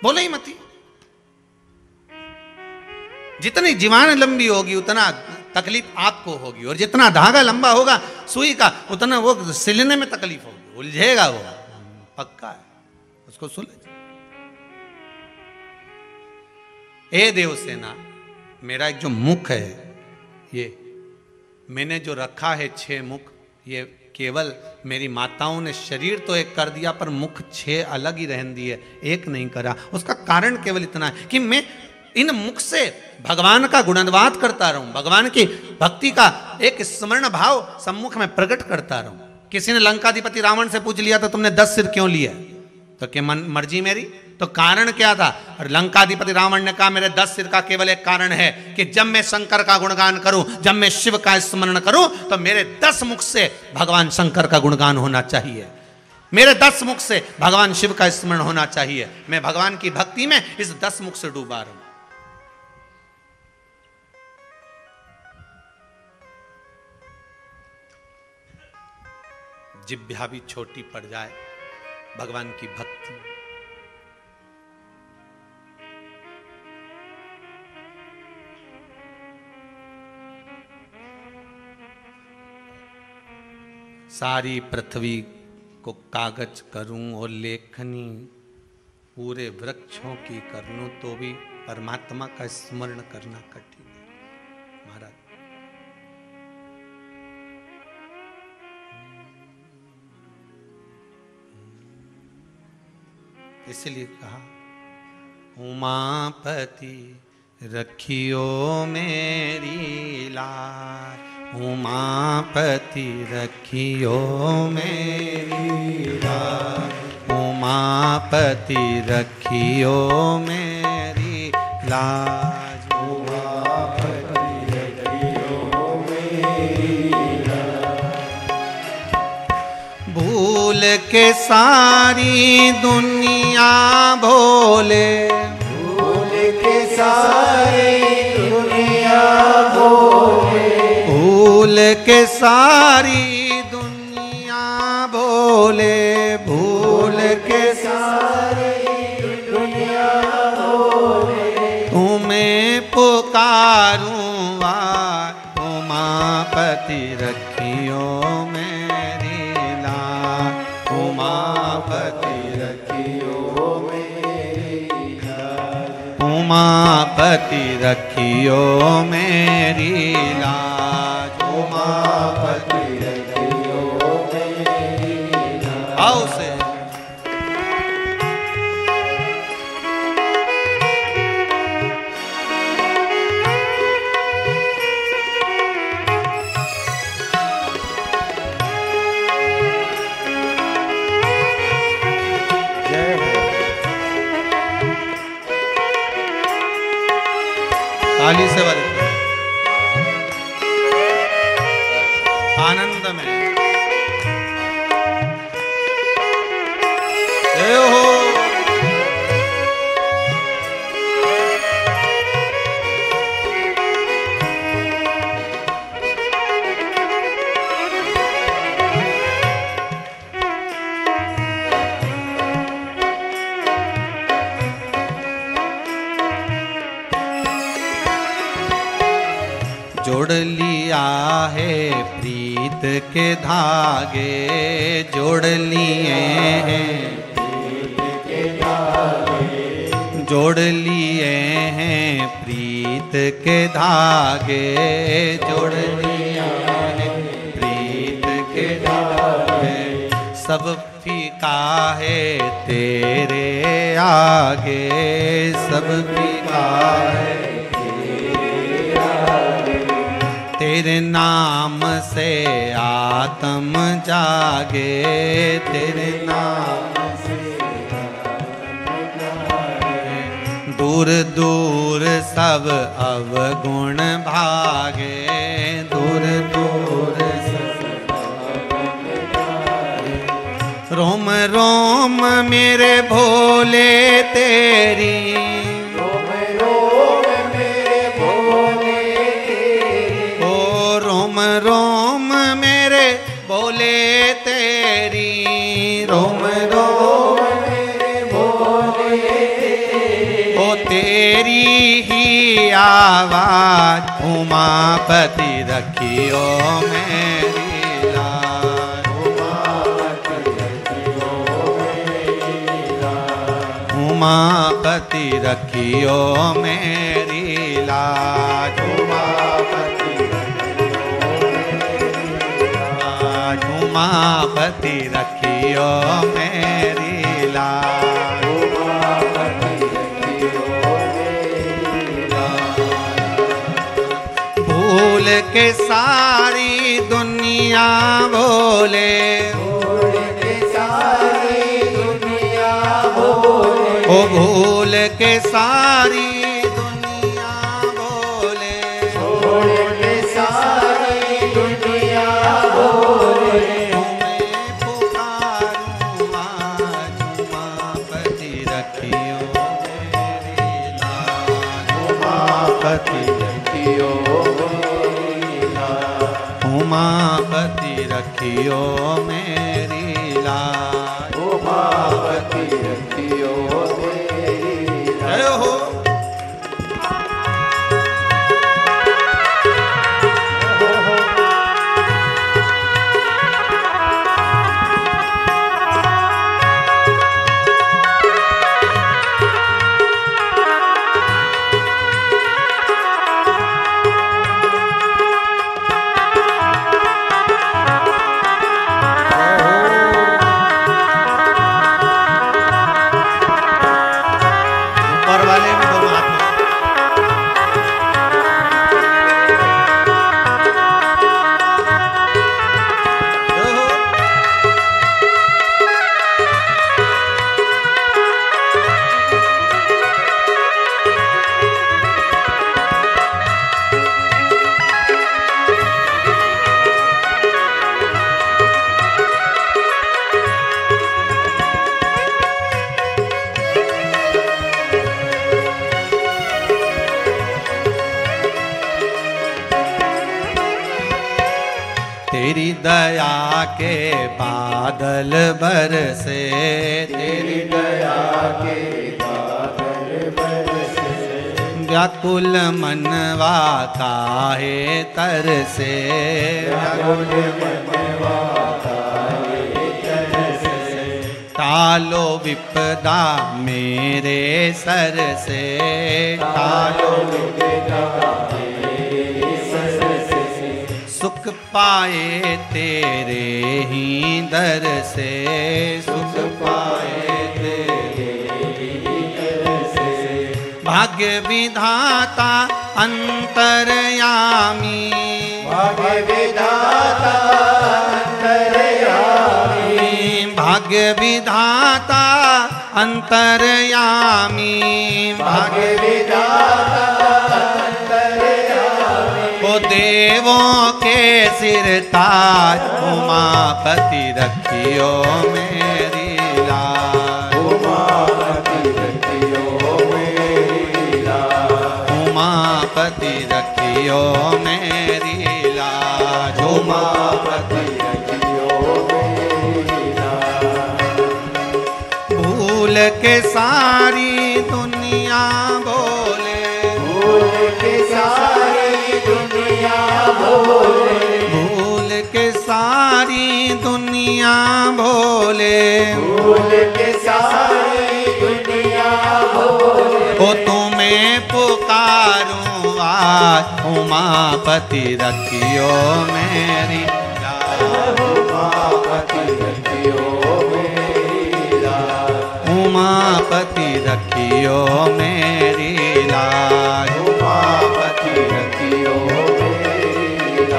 बोले ही मती। जितनी जीवान लंबी होगी उतना तकलीफ आपको होगी, और जितना धागा लंबा होगा सुई का उतना वो सिलने में तकलीफ होगी, उलझेगा वो, पक्का है, उसको सुलझ। ए देवसेना, मेरा एक जो मुख है, ये मैंने जो रखा है 6 मुख, ये केवल मेरी माताओं ने शरीर तो एक कर दिया, पर मुख 6 अलग ही रहन दिए, एक नहीं करा। उसका कारण केवल इतना है कि मैं इन मुख से भगवान का गुणगान करता रहूं, भगवान की भक्ति का एक स्मरण भाव सम्मुख में प्रकट करता रहूं। किसी ने लंकाधिपति रावण से पूछ लिया तो तुमने 10 सिर क्यों लिए, तो क्या मर्जी मेरी, तो कारण क्या था। और लंकाधिपति रावण ने कहा मेरे 10 सिर का केवल एक कारण है कि जब मैं शंकर का गुणगान करूं, जब मैं शिव का स्मरण करूं, तो मेरे 10 मुख से भगवान शंकर का गुणगान होना चाहिए, मेरे 10 मुख से भगवान शिव का स्मरण होना चाहिए। मैं भगवान की भक्ति में इस 10 मुख से डूबा रहूं। जिह्वा भी छोटी पड़ जाए भगवान की भक्ति। सारी पृथ्वी को कागज करूं और लेखनी, पूरे वृक्षों की कर लूं, तो भी परमात्मा का स्मरण करना कठिन है महाराज। इसलिए कहा उमापति रखियो मेरी लाज, उमापति रखियो मेरी लाज, उमापति रखियो मेरी लाज, उमापति रखियो मेरी लाज। भूल के सारी दुनिया भोले, भूल के सारी दुनिया भोले, भूल के सारी दुनिया भोले, भूल के सारी दुनिया भोले, तुम्हें पुकारूं आज, उमापति रखियो मेरी लाज, उमापति रखियो मेरी लाज, उमापति रखियो मेरी लाज, उमापति रखियो मेरी लाज। आओ से ताली से बजते आनंद में जय हो। जोड़ लिया है प्रीत के धागे, जोड़ लिए हैं प्रीत के धागे, जोड़ लिए हैं प्रीत के धागे, जोड़ लिए हैं प्रीत के धागे। सब फीका है तेरे आगे, सब फीका है तेरे नाम से आत्म जागे, तेरे नाम से दूर दूर सब अवगुण भागे, दूर दूर सब रोम रोम मेरे भोले तेरी, रोम रोम मेरे भोले तेरी, ओ रोम रोम मेरे भोले तेरी, रोम रोम मेरे भोले तेरी, ओ तेरी ही आवाज उमापति रखियो मेरी लाज, उमापति रखियो मेरी लाज, उमापति उमापति रखियो मेरी लाज, भूल के सारी दुनिया बोले, भूल के सारी दुनिया बोले, ओ भूल के सारी दुनिया बोले, भूल के सारी दुनिया बोले, तुम्हें पुकारूं आज उमापति रखियो मेरी लाज, उमापति रखियो मेरी लाज, उमापति रखियो मेरी लाज, उमापति रखियो मेरी लाज। जय हो। ऊपर वाले में दोनों हाथ में। जय हो। तेरी दया के बादल बरसे, तेरी दया के बादल बरसे, व्याकुल मनवा काहे तरसे, व्याकुल मनवा काहे तरसे, टालो विपदा मेरे सर से, टालो विपदा मेरे सर से, सुख पाए तेरे ही दर से, सुख पाए तेरे ही दर से, भाग्य विधाता अंतर्यामी, भाग्य विधाता अंतर्यामी, भाग्य विधाता अंतर्यामी, भाग्य विधाता ओ देवों के सिर ताज उमापति रखियो मेरी लाज, उमापति रखियो मेरी लाज, उमापति रखियो मेरी लाज, उमापति रखियो मेरी लाज। भूल के सारी दुनिया बोले, भूल के सारी दुनिया बोले, भूल के सारी दुनिया बोले, भूल के सारी दुनिया बोले, ओ तुम्हें पुकारूं आज उमापति रखियो मेरी लाज, उमापति रखियो मेरी लाज, उमापति रखियो मेरी लाज, उमापति रखियो मेरी लाज।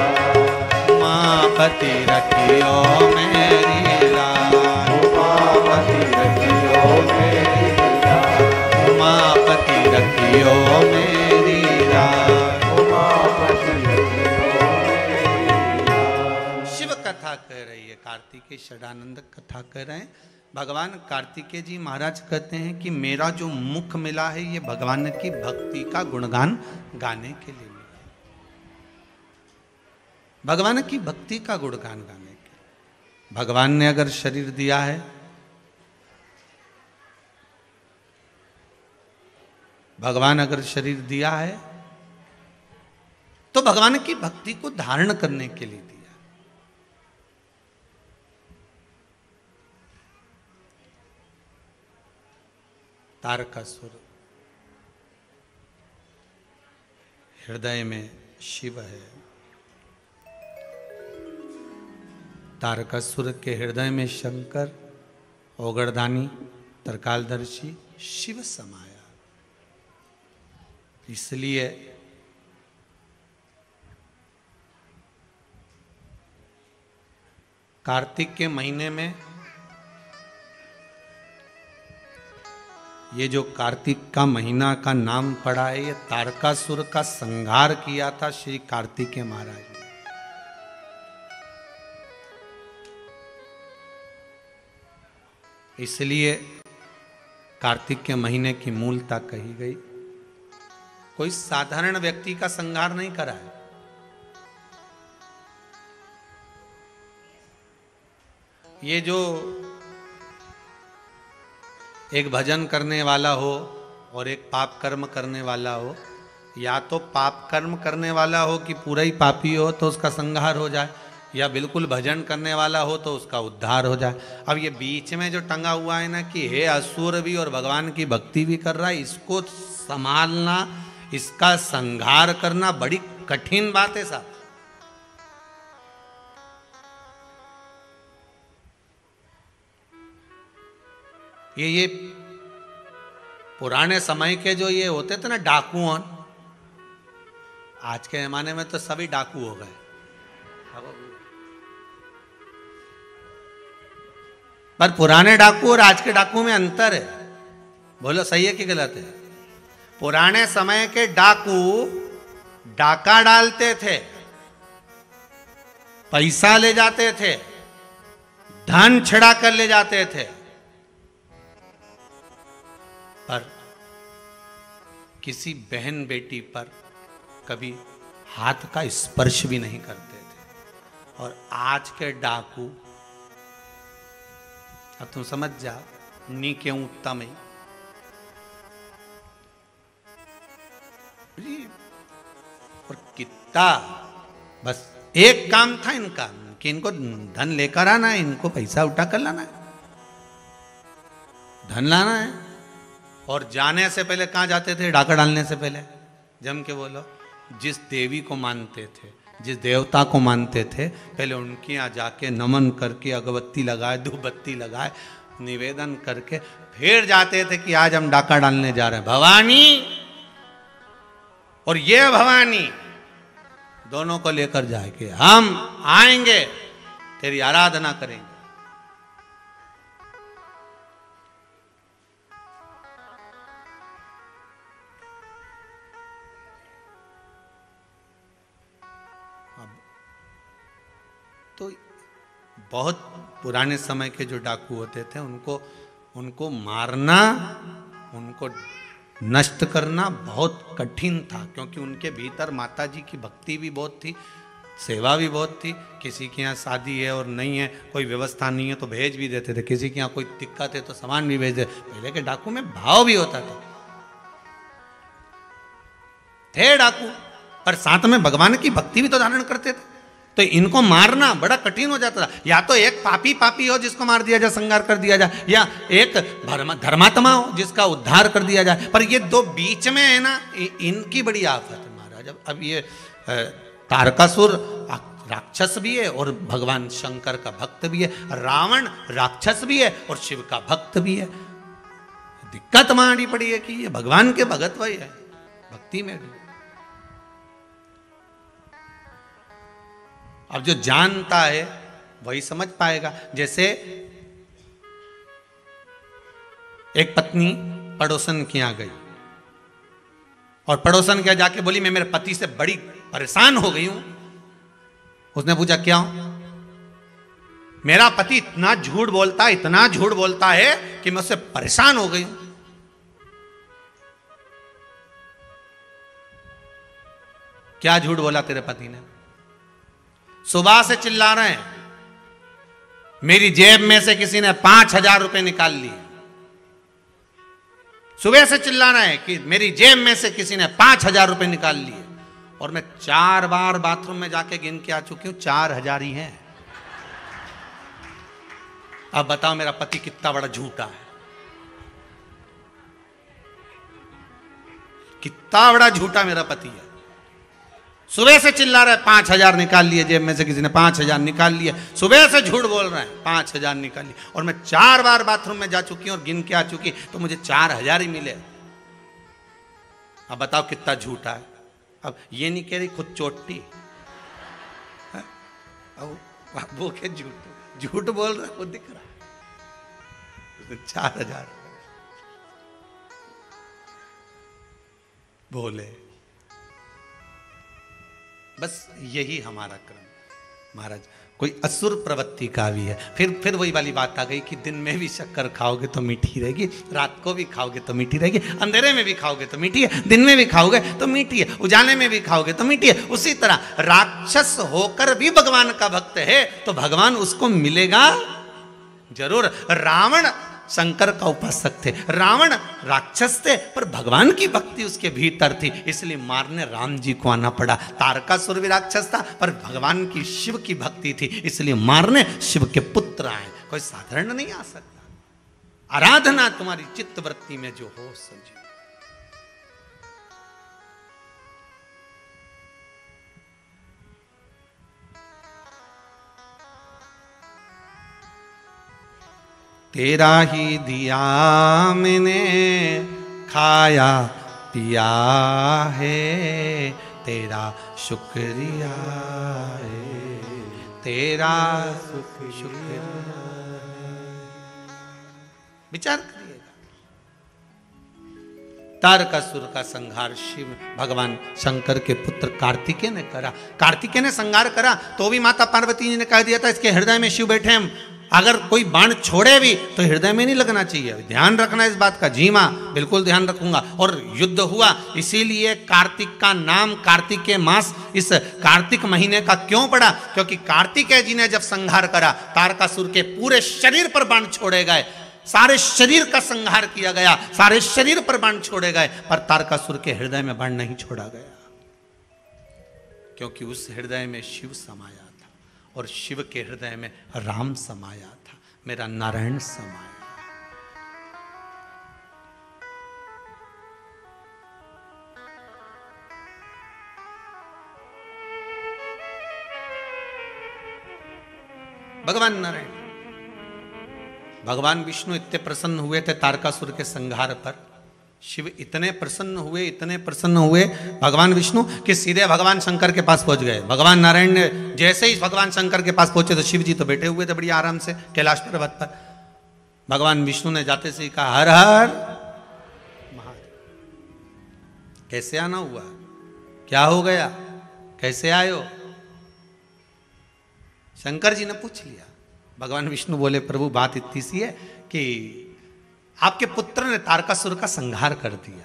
कथा कह रही है, कार्तिकेय षडानंद कथा कह रहे हैं। भगवान कार्तिकेय जी महाराज कहते हैं कि मेरा जो मुख मिला है ये भगवान की भक्ति का गुणगान गाने के लिए मिला है, भगवान की भक्ति का गुणगान गाने के लिए। भगवान ने अगर शरीर दिया है, भगवान अगर शरीर दिया है तो भगवान की भक्ति को धारण करने के लिए दिया। तारकासुर हृदय में शिव है, तारकासुर के हृदय में शंकर, ओगरदानी, तरकालदर्शी शिव समाया। इसलिए कार्तिक के महीने में, ये जो कार्तिक का महीना का नाम पड़ा है, ये तारकासुर का संहार किया था श्री कार्तिकेय महाराज ने। इसलिए कार्तिक के महीने की मूलता कही गई। कोई साधारण व्यक्ति का संहार नहीं करा है। ये जो एक भजन करने वाला हो और एक पाप कर्म करने वाला हो, या तो पाप कर्म करने वाला हो कि पूरा ही पापी हो तो उसका संहार हो जाए, या बिल्कुल भजन करने वाला हो तो उसका उद्धार हो जाए। अब ये बीच में जो टंगा हुआ है ना कि हे असुर भी और भगवान की भक्ति भी कर रहा है, इसको संभालना, इसका संहार करना बड़ी कठिन बात है साहब। ये पुराने समय के जो ये होते थे ना डाकुओं, आज के जमाने में तो सभी डाकू हो गए। पर पुराने डाकू और आज के डाकू में अंतर है। बोलो सही है कि गलत है? पुराने समय के डाकू डाका डालते थे, पैसा ले जाते थे, धन छिड़ा कर ले जाते थे, पर किसी बहन बेटी पर कभी हाथ का स्पर्श भी नहीं करते थे। और आज के डाकू, अब तुम समझ जाओ, नी के उत्तम है और कितना, बस एक काम था इनका कि इनको धन लेकर आना है, इनको पैसा उठा कर लाना है, धन लाना है। और जाने से पहले कहाँ जाते थे? डाका डालने से पहले जम के बोलो, जिस देवी को मानते थे, जिस देवता को मानते थे, पहले उनके यहाँ जाके नमन करके अगरबत्ती लगाए, धूपबत्ती लगाए, निवेदन करके फिर जाते थे कि आज हम डाका डालने जा रहे हैं। भवानी और ये भवानी दोनों को लेकर जाके हम आएंगे, तेरी आराधना करेंगे। तो बहुत पुराने समय के जो डाकू होते थे, उनको मारना, उनको नष्ट करना बहुत कठिन था, क्योंकि उनके भीतर माता जी की भक्ति भी बहुत थी, सेवा भी बहुत थी। किसी के यहाँ शादी है और नहीं है, कोई व्यवस्था नहीं है तो भेज भी देते थे, किसी के यहाँ कोई दिक्कत है तो सामान भी भेज देते। पहले के डाकू में भाव भी होता था, थे डाकू पर साथ में भगवान की भक्ति भी तो धारण करते थे। तो इनको मारना बड़ा कठिन हो जाता था। या तो एक पापी हो जिसको मार दिया जाए, संहार कर दिया जाए, या एक धर्मात्मा हो जिसका उद्धार कर दिया जाए। पर ये दो बीच में है ना, इनकी बड़ी आफत है महाराज। अब ये तारकासुर राक्षस भी है और भगवान शंकर का भक्त भी है, रावण राक्षस भी है और शिव का भक्त भी है। दिक्कत मारी पड़ी है कि ये भगवान के भगत वही है, भक्ति में भी। अब जो जानता है वही समझ पाएगा। जैसे एक पत्नी पड़ोसन के यहाँ गई और पड़ोसन के यहाँ जाके बोली, मैं मेरे पति से बड़ी परेशान हो गई हूं। उसने पूछा क्या? मेरा पति इतना झूठ बोलता है कि मैं उससे परेशान हो गई हूं। क्या झूठ बोला तेरे पति ने? सुबह से चिल्ला रहे हैं मेरी जेब में से किसी ने 5,000 रुपए निकाल लिए। सुबह से चिल्ला रहे हैं कि मेरी जेब में से किसी ने 5,000 रुपए निकाल लिए, और मैं 4 बार बाथरूम में जाके गिन के आ चुकी हूं, 4,000 ही हैं। अब बताओ मेरा पति कितना बड़ा झूठा है, कितना बड़ा झूठा मेरा पति है। सुबह से चिल्ला रहा है 5,000 निकाल लिए जेब में से किसी ने, 5,000 निकाल लिए। सुबह से झूठ बोल रहे हैं 5,000 निकाल लिए, और मैं 4 बार बाथरूम में जा चुकी हूं और गिन के आ चुकी, तो मुझे 4,000 ही मिले। अब बताओ कितना झूठा है। अब ये नहीं कह रही खुद चोटी, अब वो के झूठ बोल रहा है, वो दिख रहा है। 4,000 बोले। बस यही हमारा क्रम महाराज। कोई असुर प्रवृत्ति का भी है। फिर वही वाली बात आ गई कि दिन में भी शक्कर खाओगे तो मीठी रहेगी, रात को भी खाओगे तो मीठी रहेगी, अंधेरे में भी खाओगे तो मीठी है, दिन में भी खाओगे तो मीठी है, उजाले में भी खाओगे तो मीठी है। उसी तरह राक्षस होकर भी भगवान का भक्त है तो भगवान उसको मिलेगा जरूर। रावण शंकर का उपासक थे, रावण राक्षस थे, पर भगवान की भक्ति उसके भीतर थी, इसलिए मारने राम जी को आना पड़ा। तारकासुर भी राक्षस था, पर भगवान की शिव की भक्ति थी, इसलिए मारने शिव के पुत्र आए। कोई साधारण नहीं आ सकता। आराधना तुम्हारी चित्त वृत्ति में जो हो समझो। तेरा ही दिया मैंने खाया पिया है, तेरा शुक्रिया है, तेरा शुक्रिया। विचार करिएगा। तारकासुर का संहार शिव भगवान शंकर के पुत्र कार्तिकेय ने करा। कार्तिकेय ने संहार करा तो भी माता पार्वती जी ने कह दिया था इसके हृदय में शिव बैठे हैं, अगर कोई बाण छोड़े भी तो हृदय में नहीं लगना चाहिए। ध्यान रखना इस बात का। जी मां, बिल्कुल ध्यान रखूंगा। और युद्ध हुआ, इसीलिए कार्तिक का नाम कार्तिकेय मास इस कार्तिक महीने का क्यों पड़ा? क्योंकि कार्तिकेय जी ने जब संहार करा, तारकासुर के पूरे शरीर पर बाण छोड़े गए, सारे शरीर का संहार किया गया, सारे शरीर पर बाण छोड़े गए, पर तारकासुर के हृदय में बाण नहीं छोड़ा गया, क्योंकि उस हृदय में शिव समाया था, और शिव के हृदय में राम समाया था, मेरा नारायण समाया। भगवान नारायण, भगवान विष्णु इतने प्रसन्न हुए थे तारकासुर के संहार पर। शिव इतने प्रसन्न हुए भगवान विष्णु कि सीधे भगवान शंकर के पास पहुंच गए। भगवान नारायण ने जैसे ही भगवान शंकर के पास पहुंचे तो शिव जी तो बैठे हुए थे बड़ी आराम से कैलाश पर्वत पर। भगवान विष्णु ने जाते से कहा हर हर महादेव। कैसे आना हुआ, क्या हो गया, कैसे आयो? शंकर जी ने पूछ लिया। भगवान विष्णु बोले प्रभु बात इतनी सी है कि आपके पुत्र ने तारकासुर का संहार कर दिया,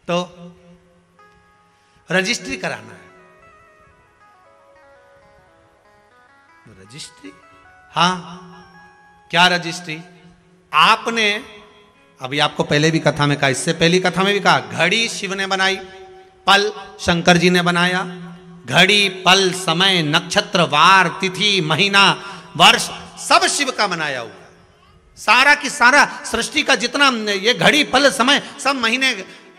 तो रजिस्ट्री कराना है। रजिस्ट्री? हाँ, क्या रजिस्ट्री? आपने अभी आपको पहले भी कथा में कहा, इससे पहली कथा में भी कहा, घड़ी शिव ने बनाई, पल शंकर जी ने बनाया। घड़ी, पल, समय, नक्षत्र, वार, तिथि, महीना, वर्ष सब शिव का बनाया हुआ। सारा की सारा सृष्टि का जितना ये घड़ी, पल, समय, सब महीने,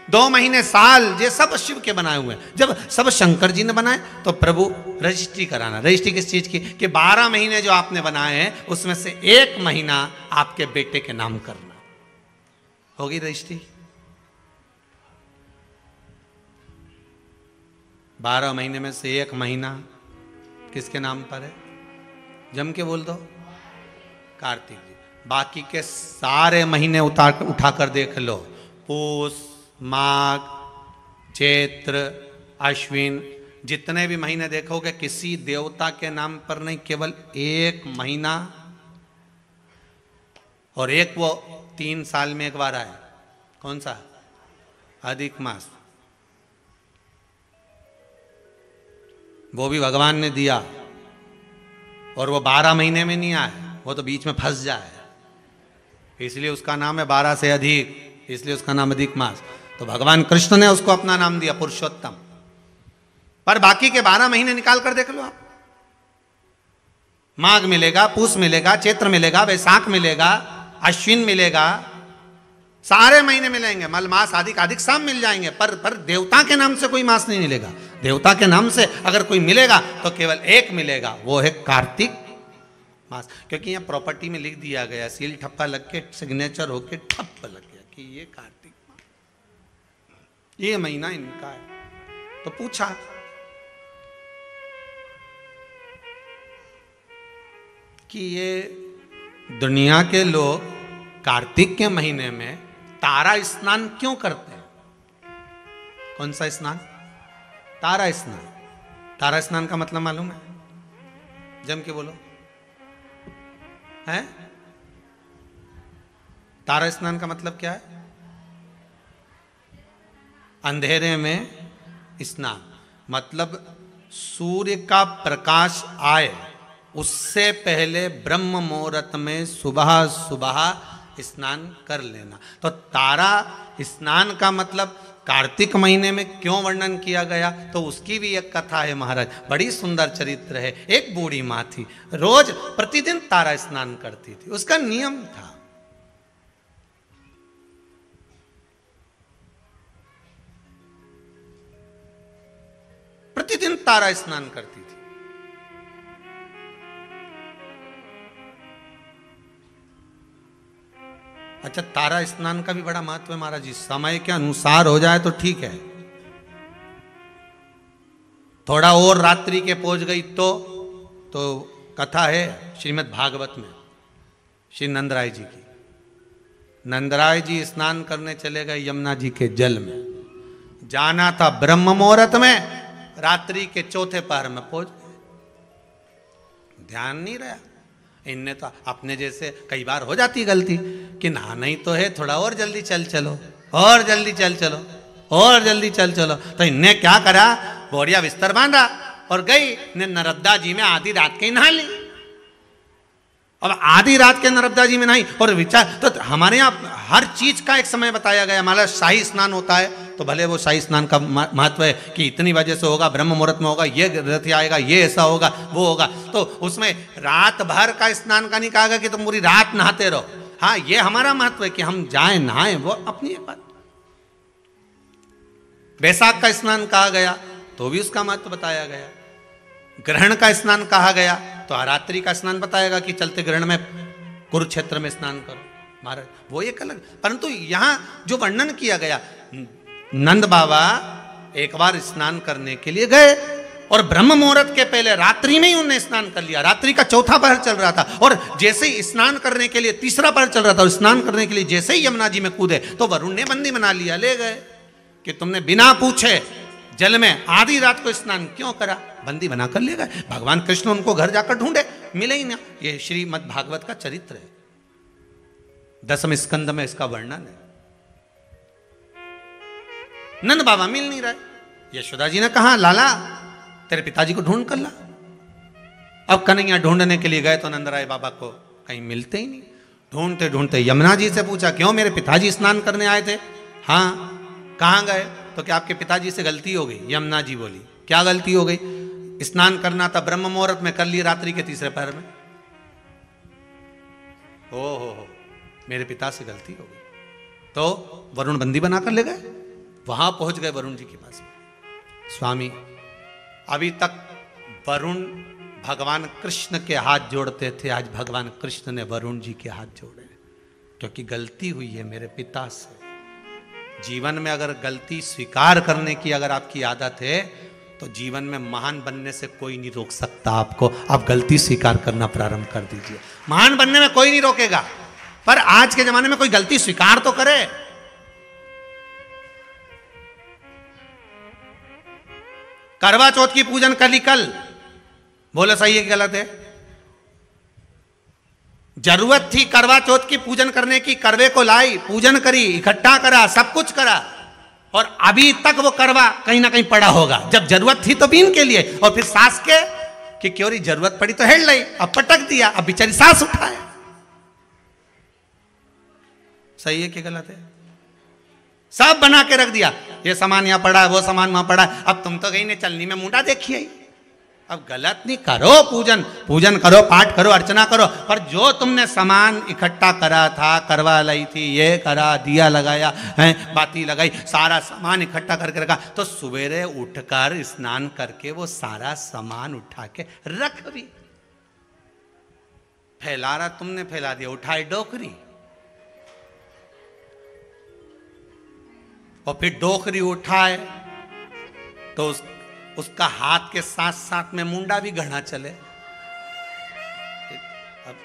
2 महीने, साल, ये सब शिव के बनाए हुए हैं। जब सब शंकर जी ने बनाए तो प्रभु रजिस्ट्री कराना। रजिस्ट्री किस चीज की? कि 12 महीने जो आपने बनाए हैं उसमें से 1 महीना आपके बेटे के नाम करना। होगी रजिस्ट्री? 12 महीने में से 1 महीना किसके नाम पर है? जम के बोल दो, कार्तिक जी। बाकी के सारे महीने उठाकर देख लो, पूस, माघ, चैत्र, अश्विन, जितने भी महीने देखोगे किसी देवता के नाम पर नहीं, केवल एक महीना और एक वो 3 साल में एक बार आए। कौन सा? अधिक मास। वो भी भगवान ने दिया और वो 12 महीने में नहीं आए, वो तो बीच में फंस जाए, इसलिए उसका नाम है 12 से अधिक, इसलिए उसका नाम अधिक मास। तो भगवान कृष्ण ने उसको अपना नाम दिया पुरुषोत्तम। पर बाकी के 12 महीने निकाल कर देख लो आप, माघ मिलेगा, पूस मिलेगा, चैत्र मिलेगा, वैशाख मिलेगा, अश्विन मिलेगा, सारे महीने मिलेंगे, मल मास आदि अधिक सब मिल जाएंगे, पर देवता के नाम से कोई मास नहीं मिलेगा। देवता के नाम से अगर कोई मिलेगा तो केवल एक मिलेगा, वो है कार्तिक मास। क्योंकि यहाँ प्रॉपर्टी में लिख दिया गया, सील ठप्पा लग के सिग्नेचर होके ठप्प लग गया कि ये कार्तिक मास, ये महीना इनका है। तो पूछा कि ये दुनिया के लोग कार्तिक के महीने में तारा स्नान क्यों करते हैं? कौन सा स्नान? तारा स्नान। तारा स्नान का मतलब मालूम है? जम के बोलो। है? तारा स्नान का मतलब क्या है? अंधेरे में स्नान, मतलब सूर्य का प्रकाश आए उससे पहले ब्रह्म मुहूर्त में सुबह सुबह स्नान कर लेना। तो तारा स्नान का मतलब कार्तिक महीने में क्यों वर्णन किया गया, तो उसकी भी एक कथा है महाराज, बड़ी सुंदर चरित्र है। एक बूढ़ी माँ थी, रोज प्रतिदिन तारा स्नान करती थी, उसका नियम था। प्रतिदिन तारा स्नान करती थी। अच्छा, तारा स्नान का भी बड़ा महत्व है महाराज जी। समय के अनुसार हो जाए तो ठीक है, थोड़ा और रात्रि के पहुंच गई तो कथा है श्रीमद् भागवत में श्री नंदराय जी की। नंदराय जी स्नान करने चले गए यमुना जी के जल में, जाना था ब्रह्म मुहूर्त में, रात्रि के चौथे पहर में पहुंच गए, ध्यान नहीं रहा। इनने तो अपने जैसे कई बार हो जाती गलती कि नहाना ही तो है, थोड़ा और जल्दी चल चलो, और जल्दी चल चलो, और जल्दी चल चलो। तो इनने क्या करा, बोरिया बिस्तर बांधा और गई ने नर्मदा जी में आधी रात के नहा ली। अब आधी रात के नर्मदा जी में नहाई और विचार, तो हमारे यहाँ हर चीज का एक समय बताया गया। हमारा शाही स्नान होता है तो भले वो शाही स्नान का महत्व है कि इतनी वजह से होगा, ब्रह्म मुहूर्त में होगा, ये रथ आएगा, ये ऐसा होगा, वो होगा, तो उसमें रात भर का स्नान का नहीं कहा गया कि तुम पूरी रात नहाते रहो। हाँ, ये हमारा महत्व है कि हम जाएं नहाएं, वो अपनी एक बात। वैशाख का स्नान कहा गया तो भी उसका महत्व बताया गया। ग्रहण का स्नान कहा गया तो रात्रि का स्नान बताएगा कि चलते ग्रहण में कुरुक्षेत्र में स्नान करो महाराज, वो एक अलग। परंतु यहां जो वर्णन किया गया, नंद बाबा एक बार स्नान करने के लिए गए और ब्रह्म मुहूर्त के पहले रात्रि में ही उन्होंने स्नान कर लिया। रात्रि का चौथा पहर चल रहा था और जैसे ही स्नान करने के लिए तीसरा पहर चल रहा था और स्नान करने के लिए जैसे ही यमुना जी में कूदे तो वरुण ने बंदी बना लिया, ले गए कि तुमने बिना पूछे जल में आधी रात को स्नान क्यों करा, बंदी बनाकर ले गए। भगवान कृष्ण उनको घर जाकर ढूंढे, मिले ही ना। ये श्रीमद् भागवत का चरित्र है, 10वें स्कंद में इसका वर्णन है। नंद बाबा मिल नहीं रहे। यशोदा जी ने कहा, लाला तेरे पिताजी को ढूंढ कर ला। अब कन्हैया ढूंढने के लिए गए तो नंदराय बाबा को कहीं मिलते ही नहीं। ढूंढते ढूंढते यमुना जी से पूछा, क्यों मेरे पिताजी स्नान करने आए थे? हाँ, कहाँ गए? तो क्या आपके पिताजी से गलती हो गई? यमुना जी बोली, क्या गलती हो गई? स्नान करना था ब्रह्म मुहूर्त में, कर लिए रात्रि के तीसरे पहर में। हो मेरे पिता से गलती हो गई। तो वरुण बंदी बनाकर ले गए। वहां पहुंच गए वरुण जी के पास में। स्वामी, अभी तक वरुण भगवान कृष्ण के हाथ जोड़ते थे, आज भगवान कृष्ण ने वरुण जी के हाथ जोड़े, क्योंकि गलती हुई है मेरे पिता से। जीवन में अगर गलती स्वीकार करने की अगर आपकी आदत है तो जीवन में महान बनने से कोई नहीं रोक सकता आपको। आप गलती स्वीकार करना प्रारंभ कर दीजिए, महान बनने में कोई नहीं रोकेगा। पर आज के जमाने में कोई गलती स्वीकार तो करे। करवा चौथ की पूजन कली कल, बोलो सही है कि गलत है? जरूरत थी करवा चौथ की पूजन करने की, करवे को लाई, पूजन करी, इकट्ठा करा, सब कुछ करा, और अभी तक वो करवा कहीं ना कहीं पड़ा होगा। जब जरूरत थी तो बीन के लिए, और फिर सास के कि क्यों रही जरूरत पड़ी तो हेड लाई, अब पटक दिया, अब बेचारी सास उठाए। सही है कि गलत है? सब बना के रख दिया, ये सामान यहां पड़ा है, वो सामान वहां पड़ा है, अब तुम तो गई ने चलनी में मुंडा देखिए। अब गलत नहीं, करो पूजन, पूजन करो, पाठ करो, अर्चना करो, पर जो तुमने सामान इकट्ठा करा था, करवा लाई थी, ये करा, दिया लगाया है, बाती लगाई, सारा सामान इकट्ठा करके रखा, तो सवेरे उठकर स्नान करके वो सारा सामान उठा के रख भी। फैला रहा तुमने, फैला दिया, उठाए डोकरी, और फिर डोकरी उठाए तो उसका हाथ के साथ साथ में मुंडा भी गढ़ा चले। अब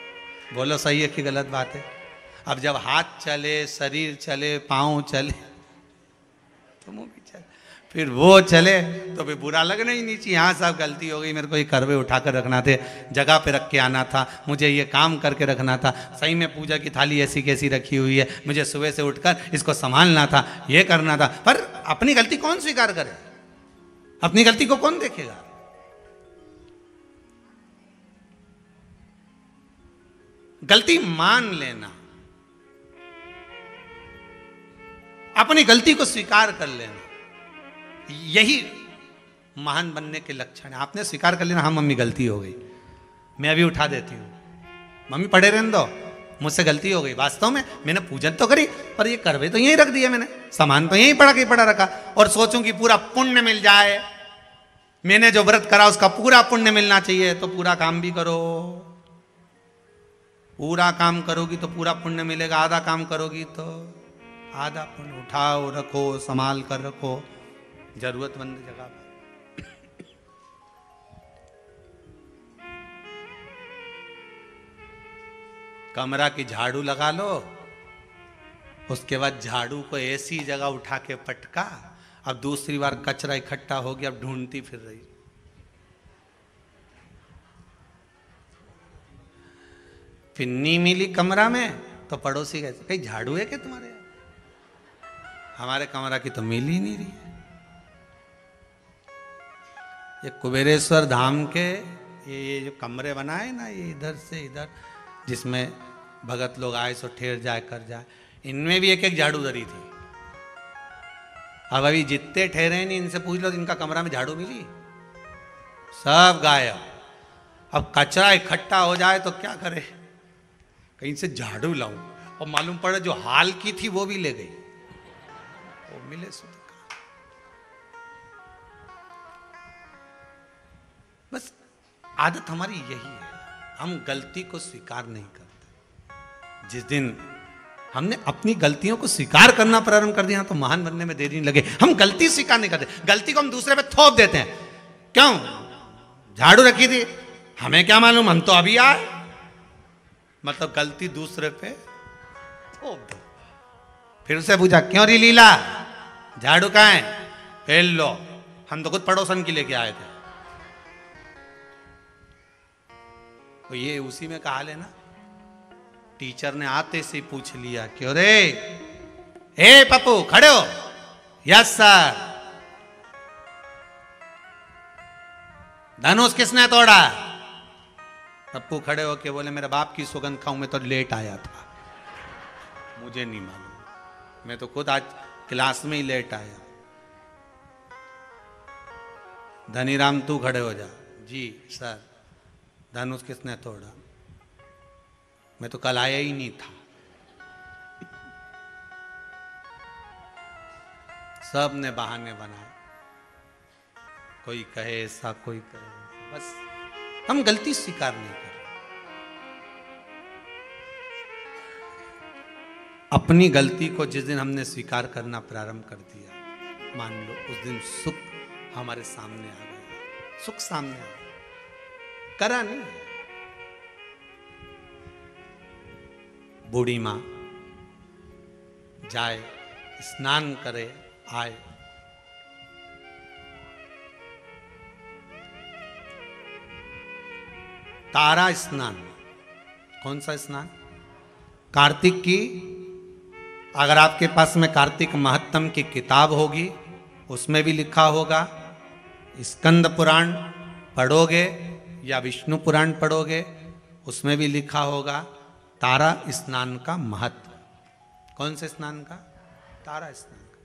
बोलो सही है कि गलत बात है? अब जब हाथ चले, शरीर चले, पांव चले, तो मुंह भी चले, फिर वो चले तो फिर बुरा लगना ही नहीं चाहिए। हाँ साहब गलती हो गई, मेरे को ये करवे उठा कर रखना थे, जगह पे रख के आना था, मुझे ये काम करके रखना था, सही में पूजा की थाली ऐसी कैसी रखी हुई है, मुझे सुबह से उठकर इसको संभालना था, ये करना था। पर अपनी गलती कौन स्वीकार करे? अपनी गलती को कौन देखेगा? गलती मान लेना, अपनी गलती को स्वीकार कर लेना, यही महान बनने के लक्षण है। आपने स्वीकार कर लेना, हाँ मम्मी गलती हो गई, मैं अभी उठा देती हूं, मम्मी पढ़े रहने दो, मुझसे गलती हो गई, वास्तव में मैंने पूजन तो करी पर ये करवे तो यहीं रख दिया, मैंने सामान तो यहीं पड़ा के पड़ा रखा, और सोचूं कि पूरा पुण्य मिल जाए, मैंने जो व्रत करा उसका पूरा पुण्य मिलना चाहिए, तो पूरा काम भी करो। पूरा काम करोगी तो पूरा पुण्य मिलेगा, आधा काम करोगी तो आधा पुण्य। उठाओ, रखो, संभाल कर रखो जरूरतमंद जगह पर। कमरा की झाड़ू लगा लो, उसके बाद झाड़ू को ऐसी जगह उठा के पटका, अब दूसरी बार कचरा इकट्ठा हो गया, अब ढूंढती फिर रही। फिर नहीं मिली कमरा में तो पड़ोसी कहते कहीं झाड़ू है क्या तुम्हारे? हमारे कमरा की तो मिल ही नहीं रही है। ये कुबेरेश्वर धाम के ये जो कमरे बनाए ना, ये इधर से इधर, जिसमें भगत लोग आए सो ठहर जाए कर जाए, इनमें भी एक एक झाड़ू धरी थी। अब अभी जितने ठहरे नहीं, इनसे पूछ लो इनका कमरा में झाड़ू मिली? सब गायब। अब कचरा इकट्ठा हो जाए तो क्या करे, कहीं से झाड़ू लाऊं, और मालूम पड़े जो हाल की थी वो भी ले गई, वो मिले सो। बस आदत हमारी यही है, हम गलती को स्वीकार नहीं करते। जिस दिन हमने अपनी गलतियों को स्वीकार करना प्रारंभ कर दिया तो महान बनने में देरी नहीं लगे। हम गलती स्वीकार नहीं करते, गलती को हम दूसरे पे थोप देते हैं। क्यों? झाड़ू रखी थी, हमें क्या मालूम, हम तो अभी आए, मतलब गलती दूसरे पे थोप दो। फिर उसे पूछा क्यों री लीला, झाड़ू कहाँ है? फेल लो, हम तो खुद पड़ोसन की लेके आए थे। तो ये उसी में कहा लेना, टीचर ने आते से पूछ लिया क्यों रे, ए पप्पू खड़े हो? Yes sir. धनुष किसने तोड़ा? पप्पू खड़े हो के बोले मेरे बाप की सौगंध खाऊं, मैं तो लेट आया था, मुझे नहीं मालूम, मैं तो खुद आज क्लास में ही लेट आया। धनीराम तू खड़े हो जा। जी सर। धनुष किसने तोड़ा? मैं तो कल आया ही नहीं था। सब ने बहाने बनाए, कोई कहे ऐसा, कोई कहे ऐसा, बस हम गलती स्वीकार नहीं कर रहे। अपनी गलती को जिस दिन हमने स्वीकार करना प्रारंभ कर दिया, मान लो उस दिन सुख हमारे सामने आ गया, सुख सामने आ गया, करा नहीं। बूढ़ी मां जाए, स्नान करे, आए, तारा स्नान। कौन सा स्नान? कार्तिक की, अगर आपके पास में कार्तिक महत्तम की किताब होगी उसमें भी लिखा होगा, स्कंद पुराण पढ़ोगे या विष्णु पुराण पढ़ोगे उसमें भी लिखा होगा तारा स्नान का महत्व। कौन से स्नान का? तारा स्नान का।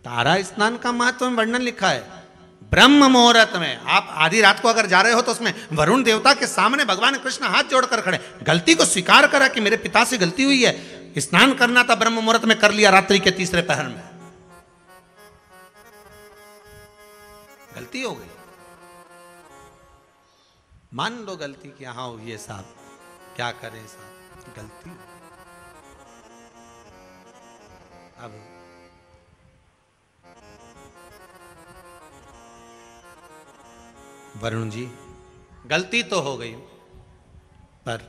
तारा स्नान का महत्व में वर्णन लिखा है ब्रह्म मुहूर्त में। आप आधी रात को अगर जा रहे हो तो उसमें वरुण देवता के सामने भगवान कृष्ण हाथ जोड़कर खड़े, गलती को स्वीकार करा कि मेरे पिता से गलती हुई है, स्नान करना था ब्रह्म मुहूर्त में, कर लिया रात्रि के तीसरे पहर में, गलती हो गई, मान लो गलती कि हाँ हुई है साहब, क्या करें साहब, गलती। अब वरुण जी गलती तो हो गई, पर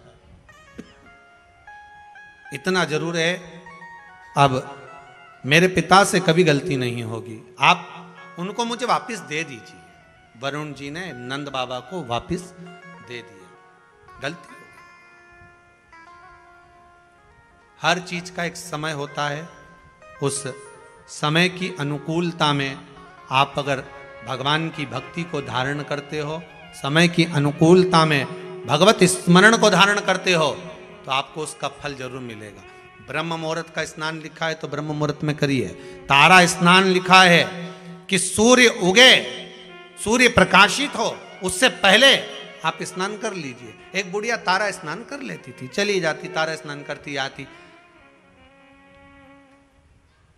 इतना जरूर है अब मेरे पिता से कभी गलती नहीं होगी, आप उनको मुझे वापस दे दीजिए। वरुण जी ने नंद बाबा को वापस दे दिया, गलती हो गई। हर चीज का एक समय होता है, उस समय की अनुकूलता में आप अगर भगवान की भक्ति को धारण करते हो, समय की अनुकूलता में भगवत स्मरण को धारण करते हो तो आपको उसका फल जरूर मिलेगा। ब्रह्म मुहूर्त का स्नान लिखा है तो ब्रह्म मुहूर्त में करिए। तारा स्नान लिखा है कि सूर्य उगे, सूर्य प्रकाशित हो उससे पहले आप स्नान कर लीजिए। एक बुढ़िया तारा स्नान कर लेती थी, चली जाती, तारा स्नान करती आती,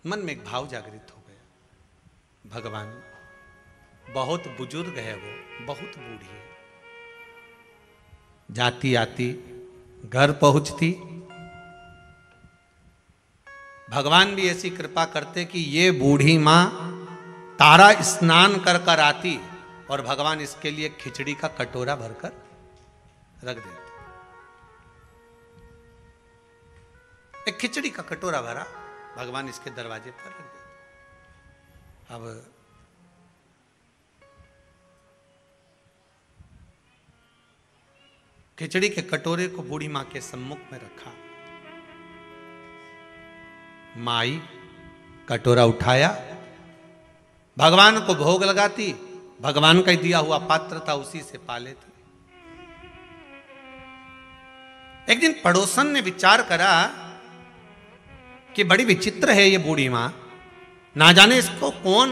मन में एक भाव जागृत हो गया, भगवान बहुत बुजुर्ग है, वो बहुत बूढ़ी है, जाती आती घर पहुंचती, भगवान भी ऐसी कृपा करते कि ये बूढ़ी मां तारा स्नान कर कर आती और भगवान इसके लिए खिचड़ी का कटोरा भरकर रख देते। एक खिचड़ी का कटोरा भरा, भगवान इसके दरवाजे पर रख देते। अब खिचड़ी के कटोरे को बूढ़ी मां के सम्मुख में रखा, माई कटोरा उठाया, भगवान को भोग लगाती, भगवान का दिया हुआ पात्र था उसी से पा लेती। एक दिन पड़ोसन ने विचार करा कि बड़ी विचित्र है ये बूढ़ी मां, ना जाने इसको कौन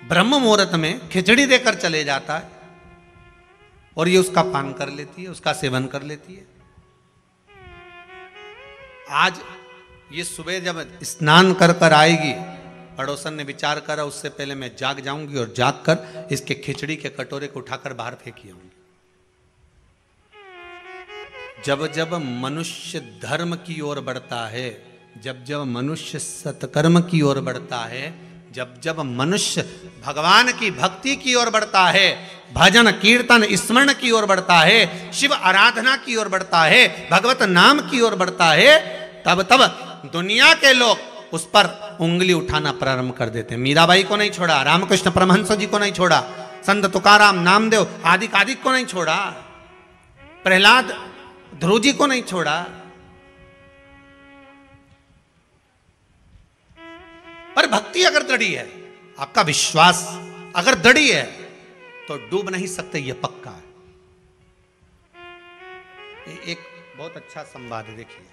ब्रह्म मुहूर्त में खिचड़ी देकर चले जाता है और ये उसका पान कर लेती है, उसका सेवन कर लेती है। आज ये सुबह जब स्नान कर कर आएगी, पड़ोसन ने विचार करा उससे पहले मैं जाग जाऊंगी और जाग कर इसके खिचड़ी के कटोरे को उठाकर बाहर फेंकी आऊंगी। जब जब मनुष्य धर्म की ओर बढ़ता है, जब जब मनुष्य सत्कर्म की ओर बढ़ता है, जब जब मनुष्य भगवान की भक्ति की ओर बढ़ता है, भजन कीर्तन स्मरण की ओर बढ़ता है, शिव आराधना की ओर बढ़ता है, भगवत नाम की ओर बढ़ता है, तब तब दुनिया के लोग उस पर उंगली उठाना प्रारंभ कर देते हैं। मीराबाई को नहीं छोड़ा, रामकृष्ण परमहंस जी को नहीं छोड़ा, संत तुकाराम नामदेव आदि आदिक को नहीं छोड़ा, प्रहलाद ध्रुव जी को नहीं छोड़ा। पर भक्ति अगर दृढ़ी है, आपका विश्वास अगर दृढ़ी है तो डूब नहीं सकते, ये पक्का है। एक बहुत अच्छा संवाद है, देखिए।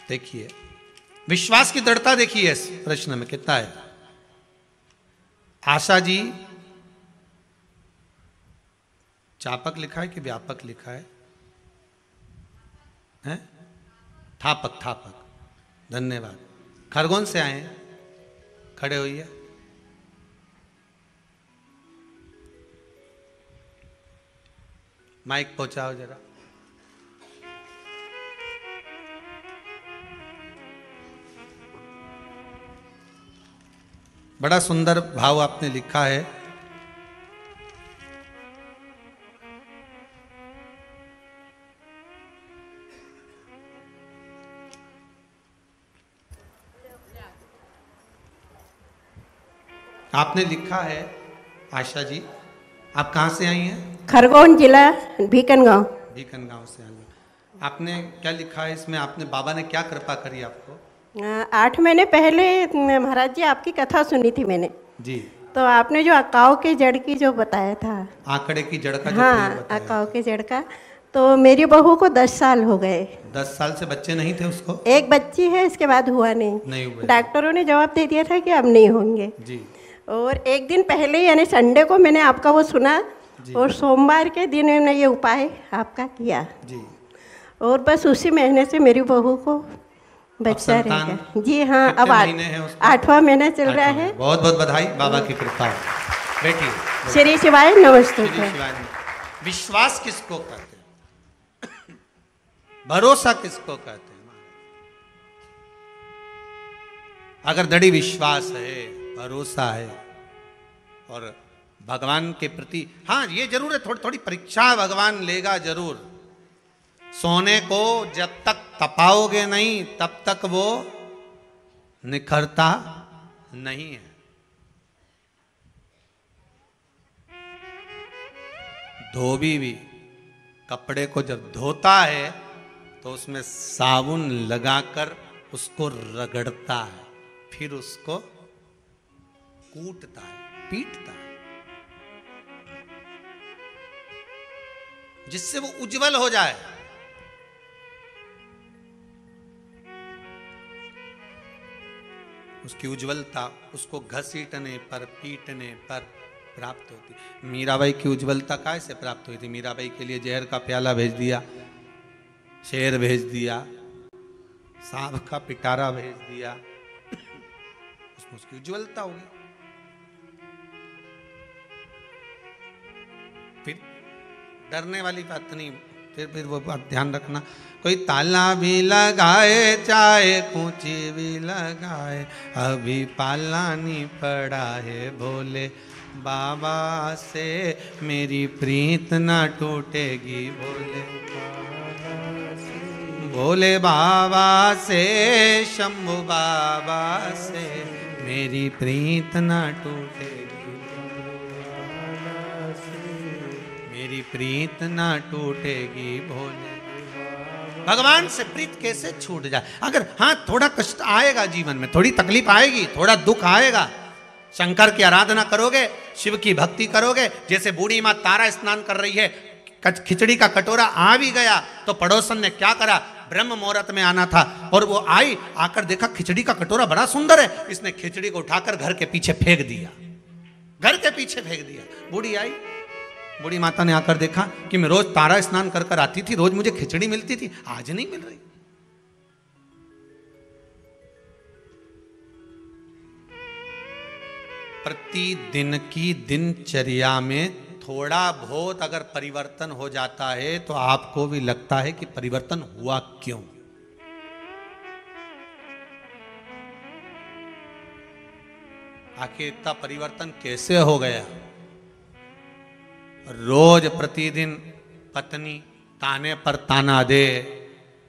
देखिए विश्वास की दृढ़ता देखिए इस प्रश्न में कितना है। आशा जी, चापक लिखा है कि व्यापक लिखा है? हैं? थापक, थापक, धन्यवाद। खरगोन से आए हैं, खड़े होइए। माइक पहुंचाओ जरा। बड़ा सुंदर भाव आपने लिखा है आपने लिखा है आशा जी, आप कहाँ से आई हैं? खरगोन जिला भीकनगांव। भीकनगांव से आई हैं। आपने क्या लिखा है इसमें? आपने बाबा ने क्या कृपा करी आपको? 8 महीने पहले महाराज जी आपकी कथा सुनी थी मैंने जी। तो आपने जो अकाव के जड़ की जो बताया था, आंकड़े की जड़ का जो हाँ प्रयोग बताया। अकाव के जड़ का, तो मेरी बहू को 10 साल हो गए। 10 साल से बच्चे नहीं थे उसको? एक बच्ची है, इसके बाद हुआ नहीं नहीं हुए। डॉक्टरों ने जवाब दे दिया था कि अब नहीं होंगे। जी। और एक दिन पहले यानी संडे को मैंने आपका वो सुना और सोमवार के दिन मैंने ये उपाय आपका किया जी। और बस उसी महीने से मेरी बहू को बच्चा रह संतान गया। जी हाँ, कितने अब महीने हैं उसको? 8वां महीना चल रहा है। बहुत बहुत बधाई, बाबा की कृपा। बैठिए। श्री शिवाय नमस्ते। श्री शिवाय। विश्वास किसको कहते हैं? भरोसा किसको कहते हैं? अगर दृढ़ विश्वास है, भरोसा है और भगवान के प्रति, हाँ ये जरूर है, थोड़ी थोड़ी परीक्षा भगवान लेगा जरूर। सोने को जब तक तपाओगे नहीं तब तक वो निखरता नहीं है। धोबी भी कपड़े को जब धोता है तो उसमें साबुन लगाकर उसको रगड़ता है, फिर उसको कूटता है, पीटता है, जिससे वो उज्जवल हो जाए। उसकी उज्जवलता उसको घसीटने पर, पीटने पर प्राप्त होती। मीराबाई की उज्जवलता कैसे प्राप्त हुई थी? मीराबाई के लिए जहर का प्याला भेज दिया, शेर भेज दिया, सांप का पिटारा भेज दिया, उसमें उसकी उज्जवलता होगी। फिर डरने वाली बात नहीं, फिर वो बात ध्यान रखना। कोई ताला भी लगाए चाहे कूची भी लगाए, अभी पाला नहीं पड़ा है, भोले बाबा से मेरी प्रीत ना टूटेगी, भोले बाबा से, शंभू बाबा से मेरी प्रीत ना टूटेगी, मेरी प्रीत ना टूटेगी, भोले। भगवान से प्रीत कैसे छूट जाए? अगर हाँ थोड़ा कष्ट आएगा जीवन में, थोड़ी तकलीफ आएगी, थोड़ा दुख आएगा, शंकर की आराधना करोगे, शिव की भक्ति करोगे, जैसे बूढ़ी माँ तारा स्नान कर रही है, खिचड़ी का कटोरा आ भी गया तो पड़ोसन ने क्या करा, ब्रह्म मुहूर्त में आना था और वो आई, आकर देखा खिचड़ी का कटोरा बड़ा सुंदर है, इसने खिचड़ी को उठाकर घर के पीछे फेंक दिया, घर के पीछे फेंक दिया। बूढ़ी आई, बूढ़ी माता ने आकर देखा कि मैं रोज तारा स्नान कर कर आती थी, रोज मुझे खिचड़ी मिलती थी, आज नहीं मिल रही। प्रतिदिन की दिनचर्या में थोड़ा बहुत अगर परिवर्तन हो जाता है तो आपको भी लगता है कि परिवर्तन हुआ क्यों। आखिर इतना परिवर्तन कैसे हो गया? रोज प्रतिदिन पत्नी ताने पर ताना दे,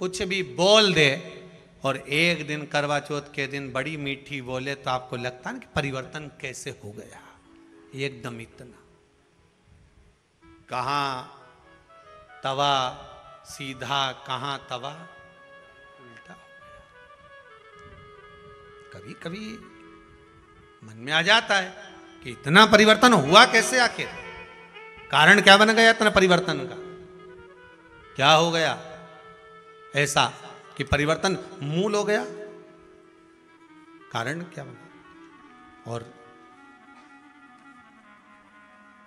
कुछ भी बोल दे और एक दिन करवा चौथ के दिन बड़ी मीठी बोले तो आपको लगता है कि परिवर्तन कैसे हो गया एकदम इतना। कहाँ तवा सीधा, कहाँ तवा उल्टा। कभी कभी मन में आ जाता है कि इतना परिवर्तन हुआ कैसे, आखिर कारण क्या बन गया इतना परिवर्तन का? क्या हो गया ऐसा कि परिवर्तन मूल हो गया? कारण क्या बना? और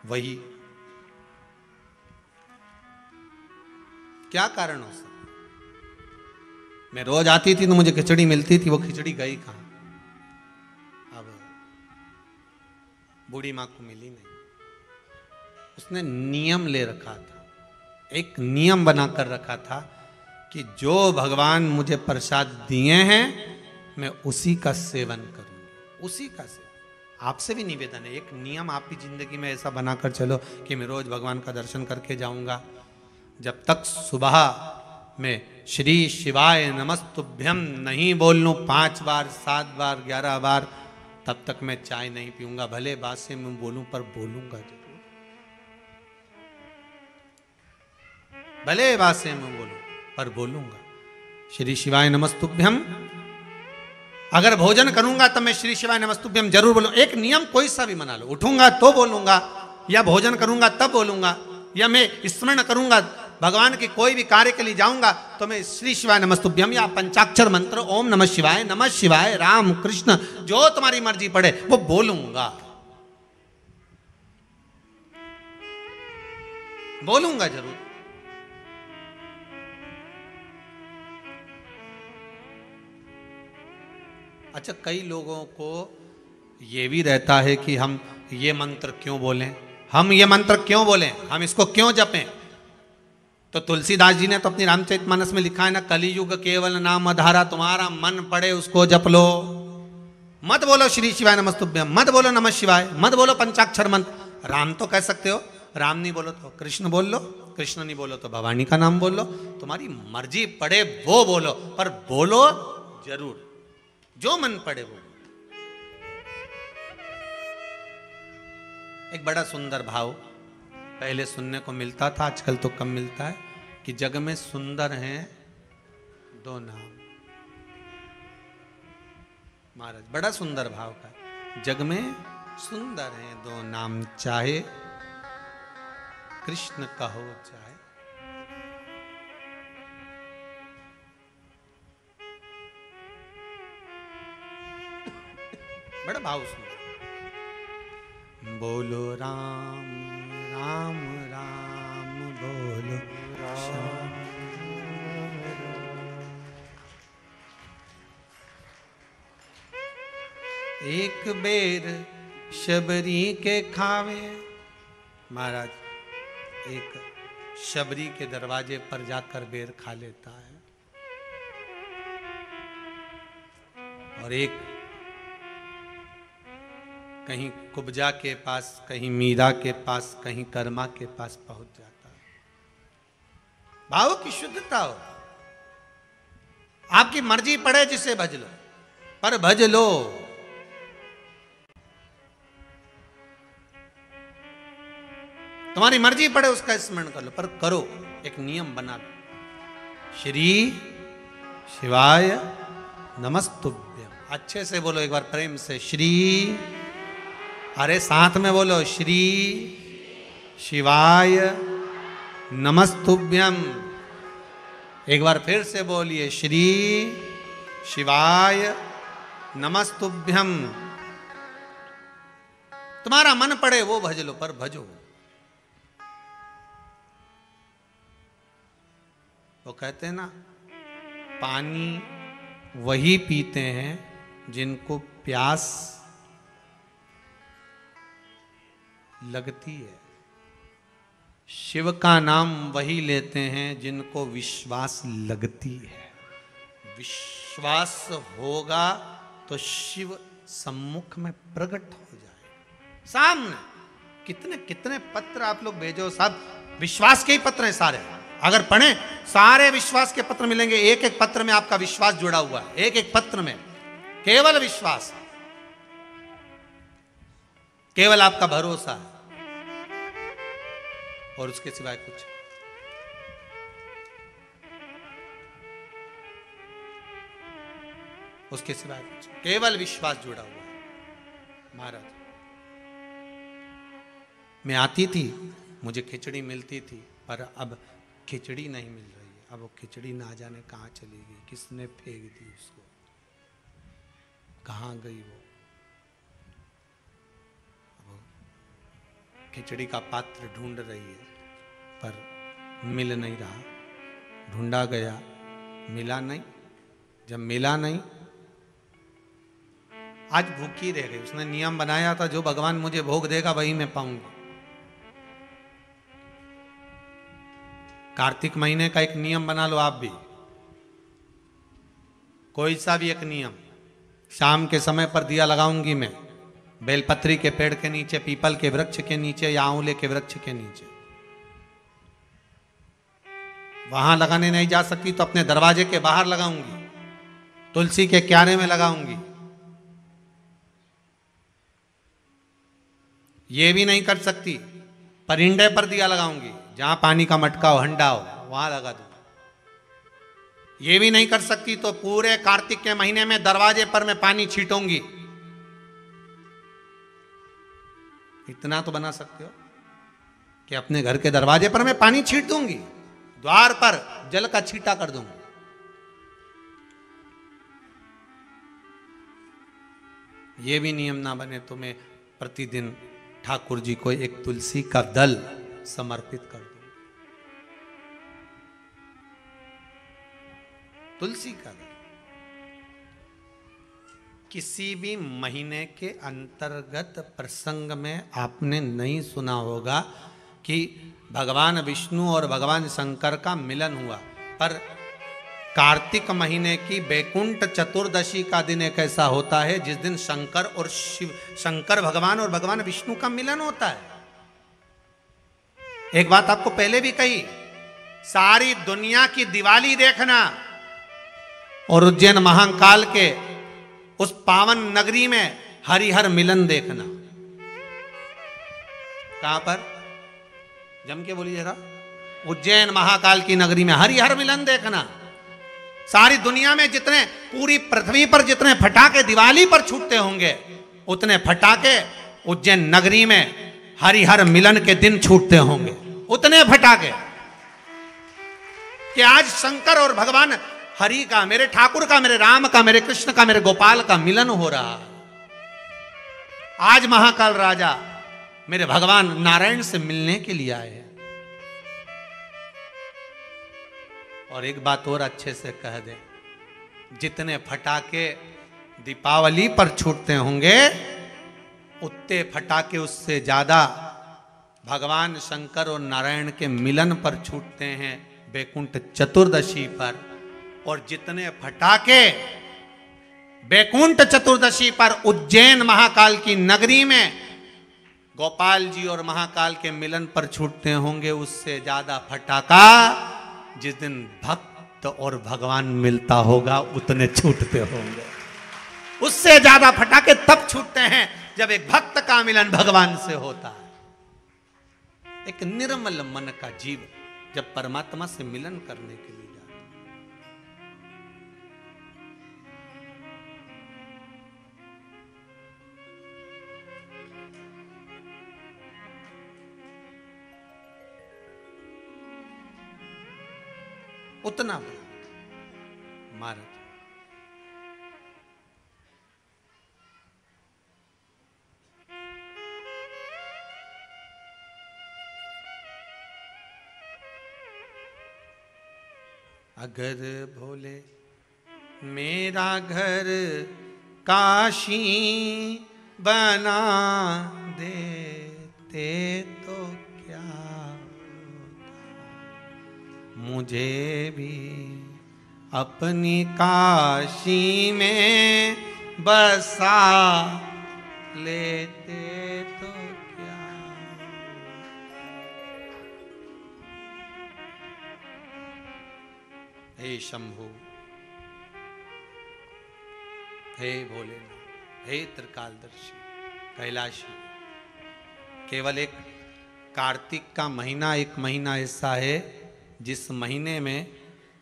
वही क्या कारण हो सकता? मैं रोज आती थी तो मुझे खिचड़ी मिलती थी, वो खिचड़ी गई कहां? अब बूढ़ी मां को मिली नहीं। उसने नियम ले रखा था, एक नियम बनाकर रखा था कि जो भगवान मुझे प्रसाद दिए हैं मैं उसी का सेवन करूंगी, उसी का सेवन। आपसे भी निवेदन है, एक नियम आप भी जिंदगी में ऐसा बनाकर चलो कि मैं रोज भगवान का दर्शन करके जाऊंगा। जब तक सुबह में श्री शिवाय नमस्तुभ्यम नहीं बोल लूं 5 बार, 7 बार, 11 बार, तब तक मैं चाय नहीं पीऊंगा। भले बात से मैं बोलूं पर बोलूंगा जरूर, भले बात से मैं बोलूं पर बोलूंगा। श्री शिवाय नमस्तुभ्यम। अगर भोजन करूंगा तब मैं श्री शिवाय नमस्तुभ्यम जरूर बोलूं। एक नियम कोई सा भी बना लो, उठूंगा तो बोलूंगा, या भोजन करूंगा तब बोलूंगा, या मैं स्मरण करूंगा भगवान के कोई भी कार्य के लिए जाऊंगा तो मैं श्री शिवाय नमस्तुभ्यम या पंचाक्षर मंत्र ओम नमः शिवाय, राम कृष्ण, जो तुम्हारी मर्जी पड़े वो बोलूंगा, बोलूंगा जरूर। अच्छा, कई लोगों को ये भी रहता है कि हम ये मंत्र क्यों बोलें, हम ये मंत्र क्यों बोलें, हम इसको क्यों जपें। तो तुलसीदास जी ने तो अपनी रामचरितमानस में लिखा है ना, कलियुग केवल नाम अधारा, तुम्हारा मन पड़े उसको जप लो। मत बोलो श्री शिवाय नमस्तुभ्यम, मत बोलो नमः शिवाय, मत बोलो पंचाक्षर मंत्र। राम तो कह सकते हो, राम नहीं बोलो तो कृष्ण बोल लो, कृष्ण नहीं बोलो तो भवानी का नाम बोल लो, तुम्हारी मर्जी पड़े वो बोलो, पर बोलो जरूर, जो मन पड़े वो। एक बड़ा सुंदर भाव पहले सुनने को मिलता था, आजकल तो कम मिलता है, कि जग में सुंदर हैं दो नाम। महाराज बड़ा सुंदर भाव का, जग में सुंदर हैं दो नाम, चाहे कृष्ण कहो चाहे। बड़ा भाव सुंदर। बोलो राम राम राम बोलो श्याम। एक बेर शबरी के खावे। महाराज एक शबरी के दरवाजे पर जाकर बेर खा लेता है, और एक कहीं कुब्जा के पास, कहीं मीरा के पास, कहीं कर्मा के पास पहुंच जाता है। भाव की शुद्धता हो, आपकी मर्जी पड़े जिसे भज लो, पर भज लो। तुम्हारी मर्जी पड़े उसका स्मरण कर लो, पर करो, एक नियम बना लो। श्री शिवाय नमस्तुभ्यम। अच्छे से बोलो एक बार प्रेम से, श्री, अरे साथ में बोलो, श्री शिवाय नमस्तुभ्यम। एक बार फिर से बोलिए, श्री शिवाय नमस्तुभ्यम। तुम्हारा मन पड़े वो भज लो, पर भजो। वो कहते हैं ना, पानी वही पीते हैं जिनको प्यास लगती है, शिव का नाम वही लेते हैं जिनको विश्वास लगती है। विश्वास होगा तो शिव सम्मुख में प्रकट हो जाए सामने। कितने कितने पत्र आप लोग भेजो, सब विश्वास के ही पत्र हैं सारे। अगर पढ़ें सारे विश्वास के पत्र मिलेंगे, एक एक पत्र में आपका विश्वास जुड़ा हुआ है, एक एक पत्र में केवल विश्वास, केवल आपका भरोसा है, और उसके सिवाय कुछ। उसके सिवाय कुछ, केवल विश्वास जुड़ा हुआ है। महाराज मैं आती थी, मुझे खिचड़ी मिलती थी, पर अब खिचड़ी नहीं मिल रही है। अब वो खिचड़ी ना जाने कहाँ चली गई, किसने फेंक दी उसको, कहाँ गई वो। खिचड़ी का पात्र ढूंढ रही है, पर मिल नहीं रहा। ढूंढा गया, मिला नहीं। जब मिला नहीं, आज भूखी रह गई। उसने नियम बनाया था, जो भगवान मुझे भोग देगा वही मैं पाऊंगा। कार्तिक महीने का एक नियम बना लो आप भी, कोई सा भी एक नियम। शाम के समय पर दिया लगाऊंगी मैं, बेलपत्री के पेड़ के नीचे, पीपल के वृक्ष के नीचे, या आंवले के वृक्ष के नीचे। वहां लगाने नहीं जा सकती तो अपने दरवाजे के बाहर लगाऊंगी, तुलसी के क्यारे में लगाऊंगी। ये भी नहीं कर सकती, परिंदे पर दिया लगाऊंगी, जहां पानी का मटका हो, हंडा हो, वहां लगा दूं। ये भी नहीं कर सकती तो पूरे कार्तिक के महीने में दरवाजे पर मैं पानी छीटूंगी। इतना तो बना सकते हो कि अपने घर के दरवाजे पर मैं पानी छीट दूंगी, द्वार पर जल का छींटा कर दूंगी। ये भी नियम ना बने तो मैं प्रतिदिन ठाकुर जी को एक तुलसी का दल समर्पित कर दूं। तुलसी का दल किसी भी महीने के अंतर्गत प्रसंग में आपने नहीं सुना होगा कि भगवान विष्णु और भगवान शंकर का मिलन हुआ, पर कार्तिक महीने की बैकुंठ चतुर्दशी का दिन एक ऐसा होता है जिस दिन शंकर और शंकर भगवान और भगवान विष्णु का मिलन होता है। एक बात आपको पहले भी कही, सारी दुनिया की दिवाली देखना और उज्जैन महाकाल के उस पावन नगरी में हरिहर मिलन देखना। कहां पर? जम के बोलिए जरा। उज्जैन महाकाल की नगरी में हरिहर मिलन देखना। सारी दुनिया में जितने, पूरी पृथ्वी पर जितने फटाके दिवाली पर छूटते होंगे, उतने फटाके उज्जैन नगरी में हरिहर मिलन के दिन छूटते होंगे। उतने फटाके कि आज शंकर और भगवान हरि का, मेरे ठाकुर का, मेरे राम का, मेरे कृष्ण का, मेरे गोपाल का मिलन हो रहा है। आज महाकाल राजा मेरे भगवान नारायण से मिलने के लिए आए हैं। और एक बात और अच्छे से कह दे, जितने फटाके दीपावली पर छूटते होंगे, उतने फटाके उससे ज्यादा भगवान शंकर और नारायण के मिलन पर छूटते हैं बैकुंठ चतुर्दशी पर। और जितने फटाके बैकुंठ चतुर्दशी पर उज्जैन महाकाल की नगरी में गोपाल जी और महाकाल के मिलन पर छूटते होंगे, उससे ज्यादा फटाका जिस दिन भक्त और भगवान मिलता होगा उतने छूटते होंगे। उससे ज्यादा फटाके तब छूटते हैं जब एक भक्त का मिलन भगवान से होता है। एक निर्मल मन का जीव जब परमात्मा से मिलन करने के लिए जाता है। उतना महाराज अगर भोले मेरा घर काशी बना देते तो क्या मुझे भी अपनी काशी में बसा लेते तो क्या। हे शंभु, हे भोलेनाथ, हे त्रिकालदर्शी, कैलाशी, केवल एक कार्तिक का महीना, एक महीना ऐसा है जिस महीने में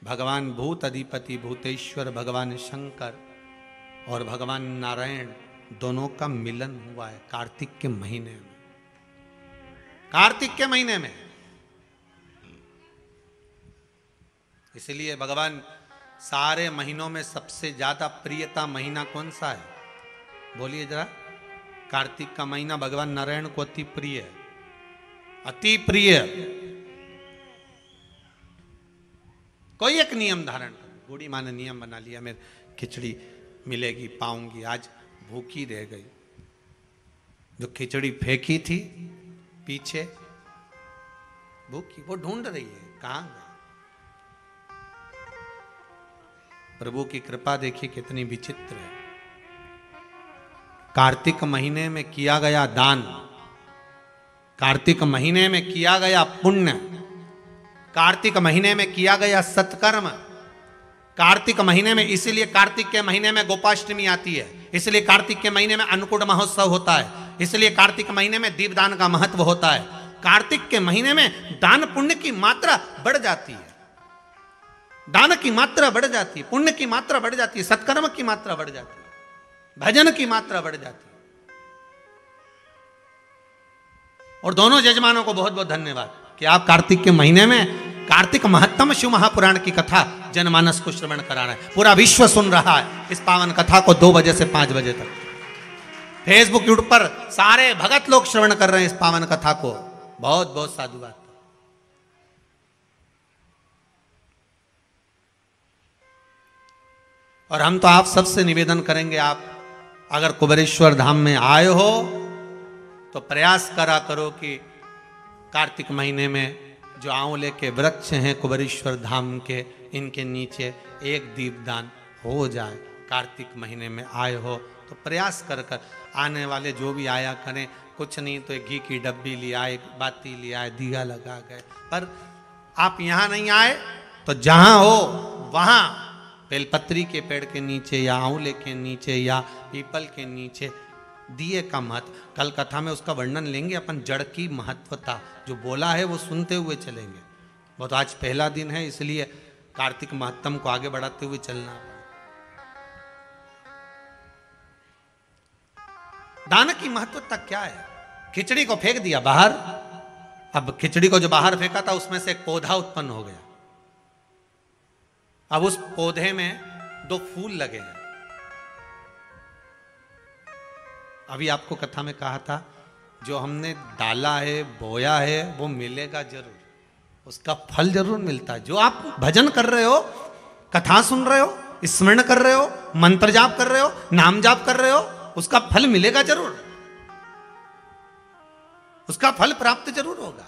भगवान भूत अधिपति भूतेश्वर भगवान शंकर और भगवान नारायण दोनों का मिलन हुआ है। कार्तिक के महीने में, कार्तिक के महीने में। इसलिए भगवान सारे महीनों में सबसे ज्यादा प्रियता महीना कौन सा है? बोलिए जरा। कार्तिक का महीना भगवान नारायण को अति प्रिय है, अति प्रिय। कोई एक नियम धारण कर। बूढ़ी माँ ने नियम बना लिया, मेरे खिचड़ी मिलेगी, पाऊंगी, आज भूखी रह गई। जो खिचड़ी फेंकी थी पीछे भूखी, वो ढूंढ रही है कहां गई। प्रभु की कृपा देखिए कितनी विचित्र है। कार्तिक महीने में किया गया दान, कार्तिक महीने में किया गया पुण्य, कार्तिक महीने में किया गया सत्कर्म, कार्तिक महीने में, इसीलिए कार्तिक के महीने में गोपाष्टमी आती है, इसलिए कार्तिक के महीने में अन्नकूट महोत्सव होता है, इसलिए कार्तिक महीने में दीपदान का महत्व होता है। कार्तिक के महीने में दान पुण्य की मात्रा बढ़ जाती है, दान की मात्रा बढ़ जाती है, पुण्य की मात्रा बढ़ जाती है, सत्कर्म की मात्रा बढ़ जाती है, भजन की मात्रा बढ़ जाती है। और दोनों यजमानों को बहुत बहुत धन्यवाद कि आप कार्तिक के महीने में कार्तिक महत्तम शिव महापुराण की कथा जनमानस को श्रवण करा रहे हैं। पूरा विश्व सुन रहा है इस पावन कथा को 2 बजे से 5 बजे तक। फेसबुक यूट्यूब पर सारे भगत लोग श्रवण कर रहे हैं इस पावन कथा को। बहुत बहुत साधुवाद। और हम तो आप सबसे निवेदन करेंगे, आप अगर कुबेरेश्वर धाम में आए हो तो प्रयास करा करो कि कार्तिक महीने में जो आंवले के वृक्ष हैं कुबेरेश्वर धाम के, इनके नीचे एक दीपदान हो जाए। कार्तिक महीने में आए हो तो प्रयास कर कर आने वाले जो भी आया करें, कुछ नहीं तो एक घी की डब्बी ले आए, बाती ले आए, दिया लगा गए। पर आप यहाँ नहीं आए तो जहाँ हो वहाँ बेलपत्री के पेड़ के नीचे या आंवले के नीचे या पीपल के नीचे दिए का महत्व, कल कथा में उसका वर्णन लेंगे अपन। जड़ की महत्वता जो बोला है वो सुनते हुए चलेंगे। वो तो आज पहला दिन है इसलिए कार्तिक महत्तम को आगे बढ़ाते हुए चलना। दान की महत्वता क्या है? खिचड़ी को फेंक दिया बाहर, अब खिचड़ी को जो बाहर फेंका था उसमें से एक पौधा उत्पन्न हो गया। अब उस पौधे में 2 फूल लगे हैं। अभी आपको कथा में कहा था जो हमने डाला है, बोया है, वो मिलेगा जरूर, उसका फल जरूर मिलता है। जो आप भजन कर रहे हो, कथा सुन रहे हो, स्मरण कर रहे हो, मंत्र जाप कर रहे हो, नाम जाप कर रहे हो, उसका फल मिलेगा जरूर, उसका फल प्राप्त जरूर होगा।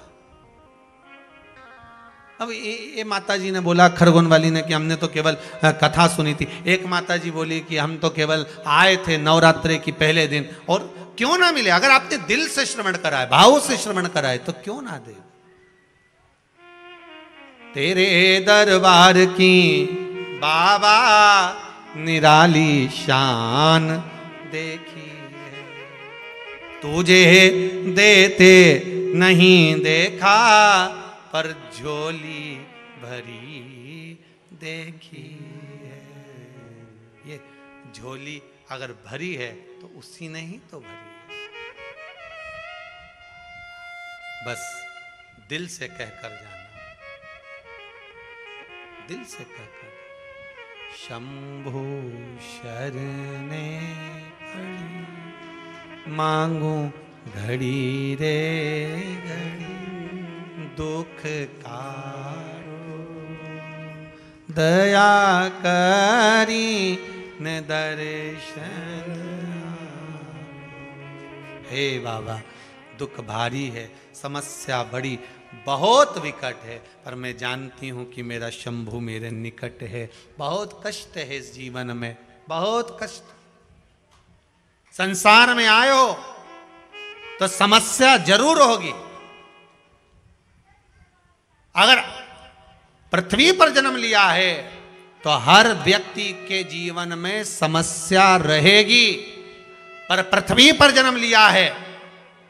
अब ये माता जी ने बोला, खरगोन वाली ने, कि हमने तो केवल कथा सुनी थी। एक माता जी बोली कि हम तो केवल आए थे नवरात्रे की पहले दिन, और क्यों ना मिले? अगर आपने दिल से श्रवण करा है, भाव से श्रवण करा है, तो क्यों ना दे। तेरे दरबार की बाबा निराली शान देखी है, तुझे देते नहीं देखा, पर झोली भरी देखी है। ये झोली अगर भरी है तो उसी ने ही तो भरी है। बस दिल से कहकर जाना, दिल से कहकर, शंभु शरणे पड़ी, मांगू घड़ी रे घड़ी, दुख कारो दया करी न दर्शन। हे बाबा, दुख भारी है, समस्या बड़ी बहुत विकट है, पर मैं जानती हूं कि मेरा शंभु मेरे निकट है। बहुत कष्ट है इस जीवन में, बहुत कष्ट। संसार में आयो तो समस्या जरूर होगी। अगर पृथ्वी पर जन्म लिया है तो हर व्यक्ति के जीवन में समस्या रहेगी। पर पृथ्वी पर जन्म लिया है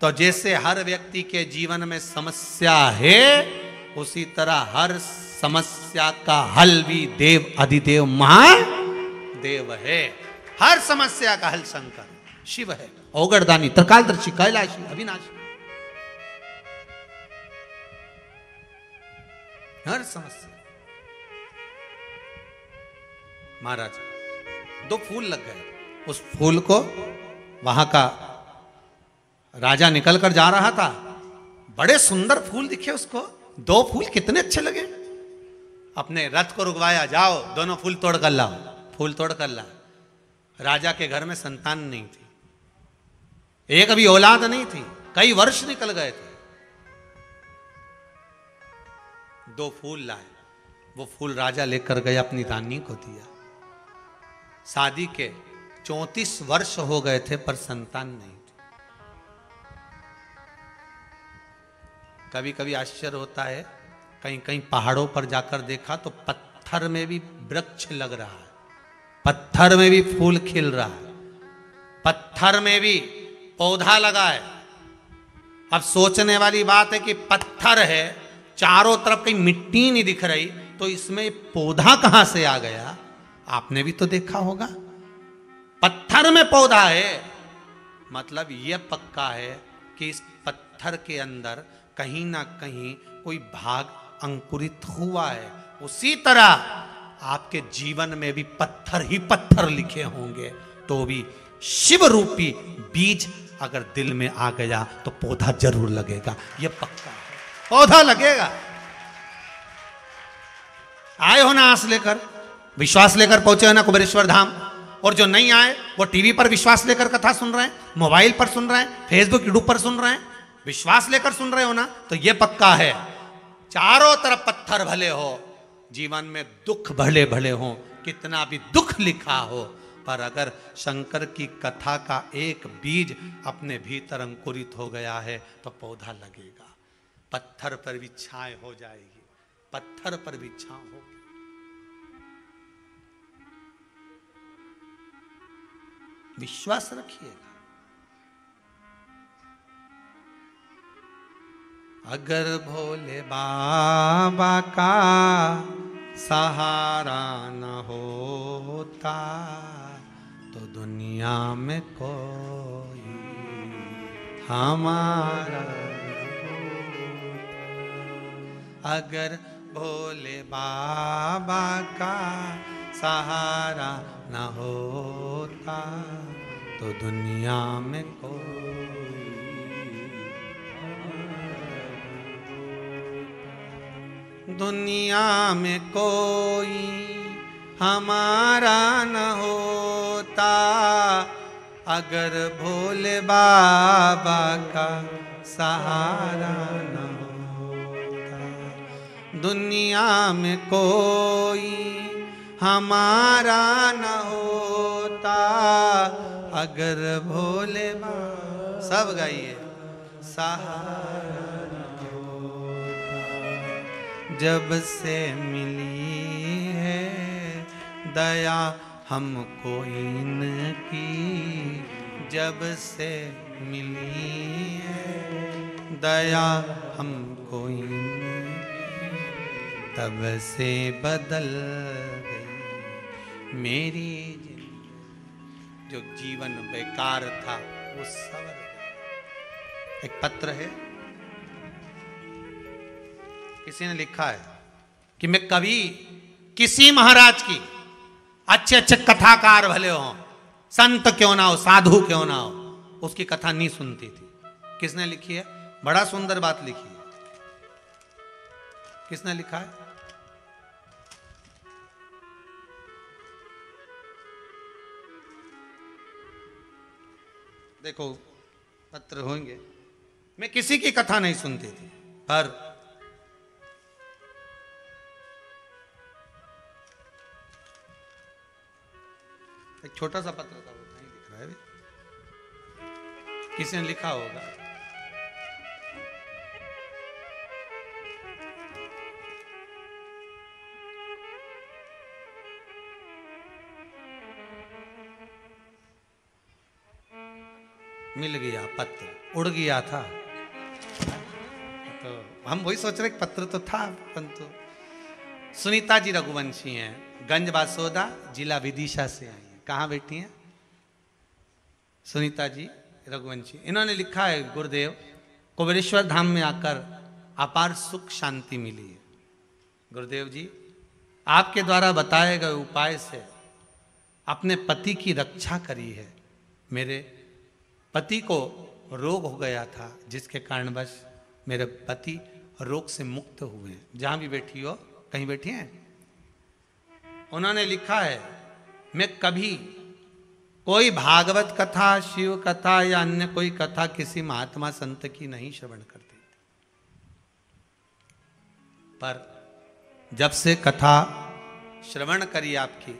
तो जैसे हर व्यक्ति के जीवन में समस्या है, उसी तरह हर समस्या का हल भी देव अधिदेव महादेव है। हर समस्या का हल शंकर शिव है, औगड़दानी, त्रिकालदर्शी, कैलाशी, अविनाशी। हर समस्या। महाराज 2 फूल लग गए, उस फूल को वहां का राजा निकल कर जा रहा था, बड़े सुंदर फूल दिखे उसको। 2 फूल कितने अच्छे लगे। अपने रथ को रुकवाया, जाओ दोनों फूल तोड़ कर लाओ। फूल तोड़ कर ला। राजा के घर में संतान नहीं थी, एक भी औलाद नहीं थी, कई वर्ष निकल गए थे। 2 फूल लाए, वो फूल राजा लेकर गए, अपनी रानी को दिया। शादी के 34 वर्ष हो गए थे पर संतान नहीं थी। कभी कभी आश्चर्य होता है, कहीं कहीं पहाड़ों पर जाकर देखा तो पत्थर में भी वृक्ष लग रहा है, पत्थर में भी फूल खिल रहा है, पत्थर में भी पौधा लगा है। अब सोचने वाली बात है कि पत्थर है, चारों तरफ कहीं मिट्टी नहीं दिख रही, तो इसमें पौधा कहां से आ गया? आपने भी तो देखा होगा, पत्थर में पौधा है, मतलब यह पक्का है कि इस पत्थर के अंदर कहीं ना कहीं कोई भाग अंकुरित हुआ है। उसी तरह आपके जीवन में भी पत्थर ही पत्थर लिखे होंगे, तो भी शिव रूपी बीज अगर दिल में आ गया तो पौधा जरूर लगेगा, यह पक्का है, पौधा लगेगा। आए हो ना आस लेकर, विश्वास लेकर पहुंचे हो ना कुबेरेश्वर धाम, और जो नहीं आए वो टीवी पर विश्वास लेकर कथा सुन रहे हैं, मोबाइल पर सुन रहे हैं, फेसबुक यूट्यूब पर सुन रहे हैं, विश्वास लेकर सुन रहे हो ना, तो ये पक्का है चारों तरफ पत्थर भले हो, जीवन में दुख भले भले हो, कितना भी दुख लिखा हो, पर अगर शंकर की कथा का एक बीज अपने भीतर अंकुरित हो गया है तो पौधा लगेगा, पत्थर पर भी छाए हो जाएगी, पत्थर पर भी छांव होगी। विश्वास रखिएगा। अगर भोले बाबा का सहारा न होता तो दुनिया में कोई हमारा। अगर भोले बाबा का सहारा न होता तो दुनिया में कोई। दुनिया में कोई हमारा न होता अगर भोले बाबा का सहारा न होता। दुनिया में कोई हमारा न होता अगर भोले बाबा। सब गाइए। सहारा जब से मिली है दया हमको इनकी, जब से मिली है दया हमको इनकी, तब से बदल गई मेरी जिंदगी। जो जीवन बेकार था वो सवर गया। एक पत्र है, किसी ने लिखा है कि मैं कभी किसी महाराज की, अच्छे अच्छे कथाकार भले हो, संत क्यों ना हो, साधु क्यों ना हो, उसकी कथा नहीं सुनती थी। किसने लिखी है? बड़ा सुंदर बात लिखी है। किसने लिखा है? देखो पत्र होंगे। मैं किसी की कथा नहीं सुनती थी, पर एक छोटा सा पत्र था, वो नहीं दिख रहा है अभी। किसी ने लिखा होगा, मिल गया पत्र, उड़ गया था। तो हम वही सोच रहे पत्र तो था, परंतु सुनीता जी रघुवंशी हैं, गंज बासोदा, जिला विदिशा से आई। कहाँ बैठी हैं? सुनीता जी रघुवंशी। इन्होंने लिखा है, गुरुदेव कुबेरेश्वर धाम में आकर अपार सुख शांति मिली है। गुरुदेव जी आपके द्वारा बताए गए उपाय से अपने पति की रक्षा करी है। मेरे पति को रोग हो गया था, जिसके कारणवश मेरे पति रोग से मुक्त हुए। जहां भी बैठी हो, कहीं बैठी हैं? उन्होंने लिखा है, मैं कभी कोई भागवत कथा, शिव कथा या अन्य कोई कथा किसी महात्मा संत की नहीं श्रवण करती थी, पर जब से कथा श्रवण करी आपकी,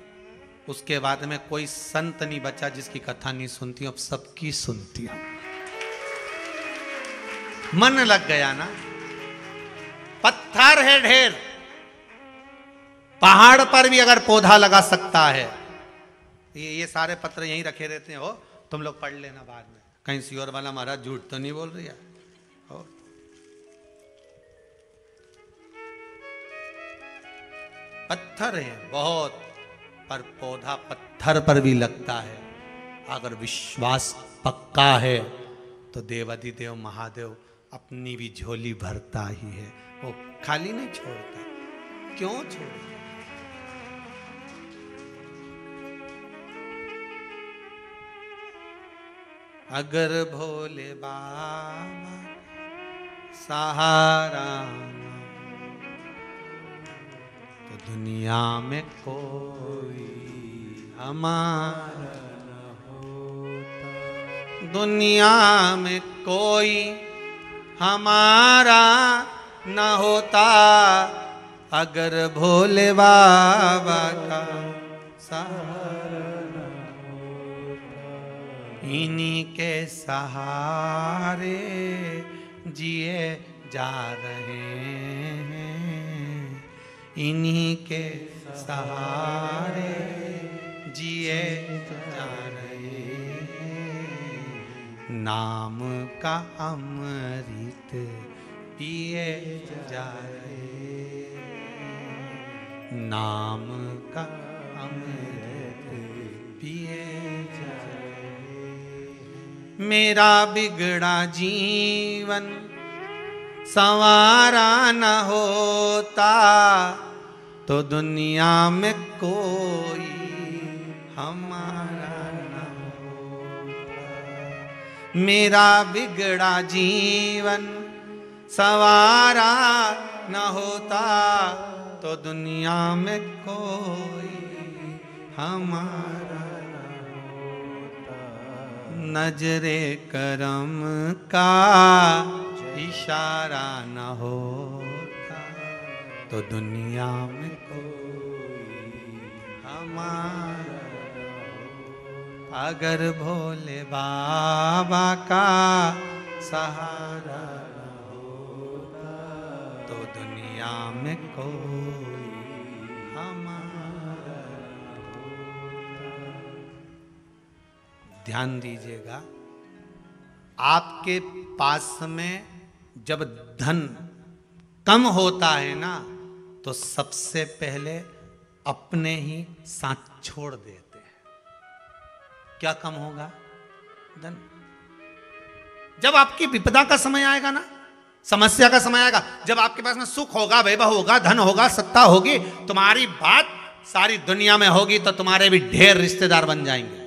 उसके बाद में कोई संत नहीं बचा जिसकी कथा नहीं सुनती हूं। अब सबकी सुनती हूं। मन लग गया ना। पत्थर है ढेर, पहाड़ पर भी अगर पौधा लगा सकता है। ये सारे पत्र यहीं रखे रहते हो, तुम लोग पढ़ लेना बाद में। कहीं सियोर वाला महाराज झूठ तो नहीं बोल रही है। और पत्थर है बहुत, पर पौधा पत्थर पर भी लगता है। अगर विश्वास पक्का है तो देवाधिदेव महादेव अपनी भी झोली भरता ही है, वो खाली नहीं छोड़ता। क्यों छोड़ता? अगर भोले बाबा सहारा तो दुनिया में कोई हमारा न होता, दुनिया में कोई हमारा न होता। अगर भोले बाबा का सहारा न होता, इन्हीं के सहारे जिए जा रहे हैं, इन्हीं के सहारे जिए जा रहे हैं। नाम का अमृत पिए जा रहे हैं, नाम का अमृत पिए जा रहे हैं। मेरा बिगड़ा जीवन संवारा न होता तो दुनिया में कोई हमारा न होता। मेरा बिगड़ा जीवन संवारा न होता तो दुनिया में कोई हमारा न होता। नजरे करम का इशारा न होता तो दुनिया में कोई हमारा न होता। अगर भोले बाबा का सहारा न होता तो दुनिया में कोई हमारा न होता। ध्यान दीजिएगा, आपके पास में जब धन कम होता है ना तो सबसे पहले अपने ही साथ छोड़ देते हैं। क्या कम होगा? धन। जब आपकी विपदा का समय आएगा ना, समस्या का समय आएगा, जब आपके पास में सुख होगा, वैभव होगा, धन होगा, सत्ता होगी, तुम्हारी बात सारी दुनिया में होगी तो तुम्हारे भी ढेर रिश्तेदार बन जाएंगे।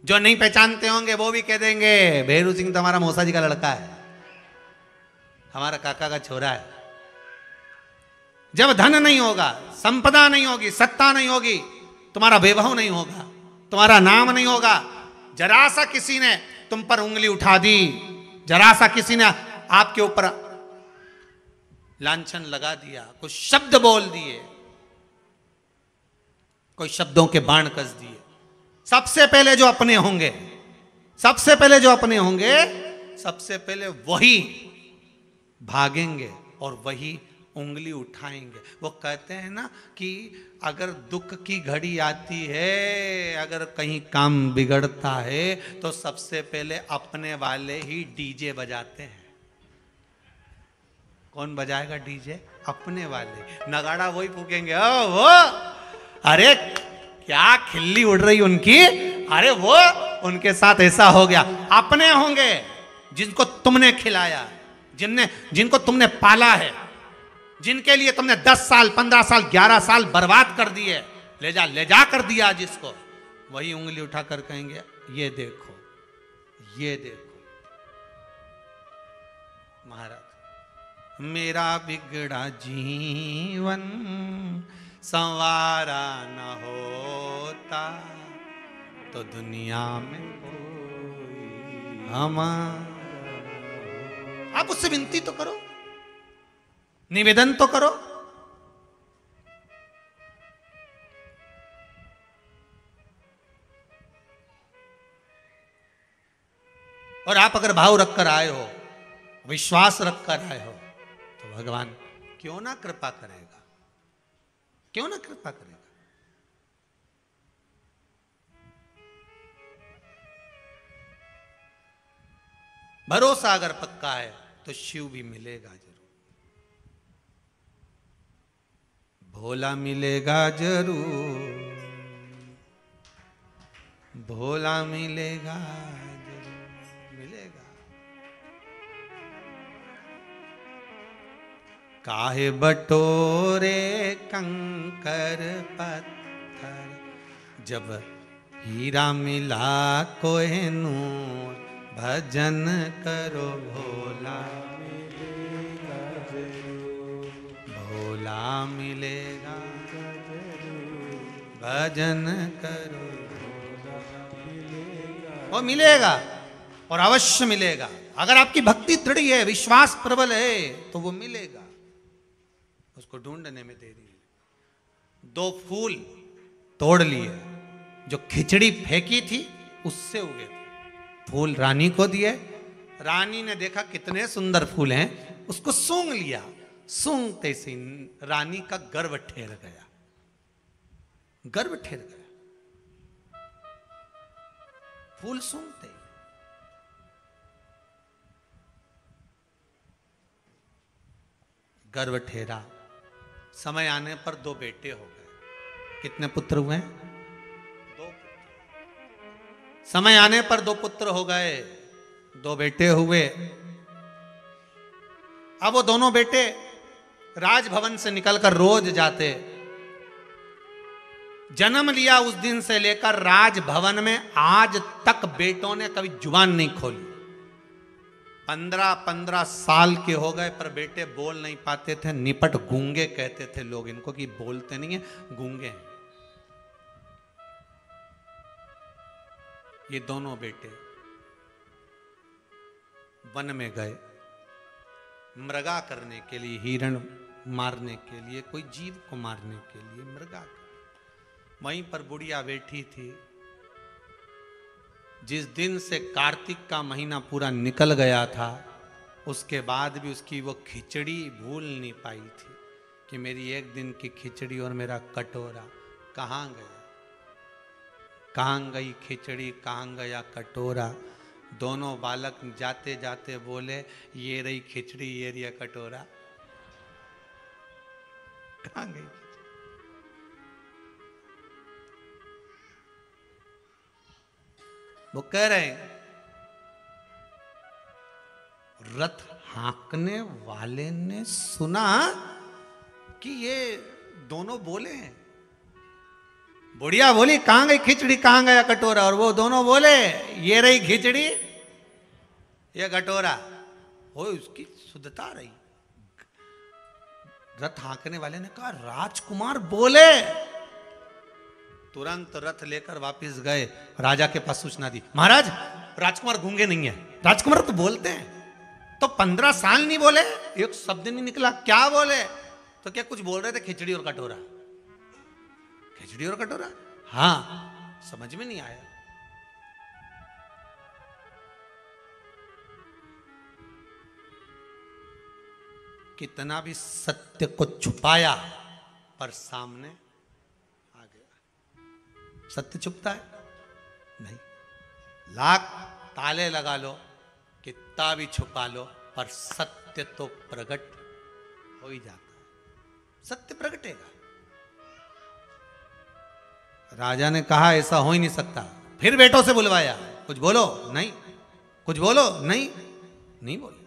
जो नहीं पहचानते होंगे वो भी कह देंगे भेरू सिंह तो हमारा मौसा जी का लड़का है, हमारा काका का छोरा है। जब धन नहीं होगा, संपदा नहीं होगी, सत्ता नहीं होगी, तुम्हारा वैभव नहीं होगा, तुम्हारा नाम नहीं होगा, जरा सा किसी ने तुम पर उंगली उठा दी, जरा सा किसी ने आपके ऊपर लांछन लगा दिया, कुछ शब्द बोल दिए, कोई शब्दों के बाण कस दिए, सबसे पहले जो अपने होंगे, सबसे पहले जो अपने होंगे, सबसे पहले वही भागेंगे और वही उंगली उठाएंगे। वो कहते हैं ना कि अगर दुख की घड़ी आती है, अगर कहीं काम बिगड़ता है तो सबसे पहले अपने वाले ही डीजे बजाते हैं। कौन बजाएगा डीजे? अपने वाले। नगाड़ा वही फूकेंगे। ओ वो, अरे क्या खिल्ली उड़ रही उनकी, अरे वो उनके साथ ऐसा हो गया। अपने होंगे जिनको तुमने खिलाया, जिनको तुमने पाला है, जिनके लिए तुमने 10 साल 15 साल 11 साल बर्बाद कर दिए, ले जा कर दिया जिसको, वही उंगली उठाकर कहेंगे ये देखो, ये देखो। महाराज, मेरा बिगड़ा जीवन संवारा न होता तो दुनिया में कोई हमारा। आप उससे विनती तो करो, निवेदन तो करो। और आप अगर भाव रखकर आए हो, विश्वास रखकर आए हो, तो भगवान क्यों ना कृपा करेगा, क्यों ना कृपा करेगा। भरोसा अगर पक्का है तो शिव भी मिलेगा जरूर, भोला मिलेगा जरूर, भोला मिलेगा जरूर, मिलेगा। काहे बटोरे कंकर पत्थर, जब हीरा मिला कोहिनूर, भजन करो भोला मिलेगा जरूर, भोला मिलेगा जरूर, भजन करो भोला मिलेगा, वो मिलेगा और अवश्य मिलेगा। अगर आपकी भक्ति दृढ़ है, विश्वास प्रबल है, तो वो मिलेगा। उसको ढूंढने में देरी है। 2 फूल तोड़ लिए, जो खिचड़ी फेंकी थी उससे उगे थे। फूल रानी को दिए, रानी ने देखा कितने सुंदर फूल हैं, उसको सूंघ लिया। सूंघते से रानी का गर्व ठेर गया, गर्व ठेर गया, फूल सूंघते। गर्व ठेरा। समय आने पर 2 बेटे हो गए। कितने पुत्र हुए? 2। समय आने पर 2 पुत्र हो गए, 2 बेटे हुए। अब वो दोनों बेटे राजभवन से निकलकर रोज जाते। जन्म लिया उस दिन से लेकर राजभवन में आज तक बेटों ने कभी जुबान नहीं खोली। 15-15 साल के हो गए पर बेटे बोल नहीं पाते थे। निपट गूंगे कहते थे लोग इनको, कि बोलते नहीं है, गूंगे हैं। ये दोनों बेटे वन में गए मृगा करने के लिए, हिरण मारने के लिए, कोई जीव को मारने के लिए मृगा। वहीं पर बुढ़िया बैठी थी। जिस दिन से कार्तिक का महीना पूरा निकल गया था, उसके बाद भी उसकी वो खिचड़ी भूल नहीं पाई थी कि मेरी एक दिन की खिचड़ी और मेरा कटोरा कहाँ गया, कहाँ गई खिचड़ी, कहाँ गया कटोरा। दोनों बालक जाते जाते बोले, ये रही खिचड़ी, ये रही कटोरा, कहाँ गई? वो कह रहे हैं, रथ हाँकने वाले ने सुना कि ये दोनों बोले हैं। बुढ़िया बोली, कहां गई खिचड़ी, कहां गया कटोरा? और वो दोनों बोले, ये रही खिचड़ी, ये कटोरा। हो उसकी शुद्धता रही। रथ हाँकने वाले ने कहा, राजकुमार बोले। तुरंत रथ लेकर वापस गए, राजा के पास सूचना दी, महाराज राजकुमार गूंगे नहीं है, राजकुमार तो बोलते हैं। तो 15 साल नहीं बोले, एक शब्द नहीं निकला। क्या बोले? तो क्या कुछ बोल रहे थे, खिचड़ी और कटोरा, खिचड़ी और कटोरा। हाँ, समझ में नहीं आया। कितना भी सत्य को छुपाया पर सामने आ गया। सत्य छुपता है? नहीं। लाख ताले लगा लो, कितना भी छुपा लो, पर सत्य तो प्रकट हो ही जाता है। सत्य प्रकटेगा। राजा ने कहा ऐसा हो ही नहीं सकता। फिर बेटों से बुलवाया, कुछ बोलो, नहीं, कुछ बोलो, नहीं, नहीं बोले,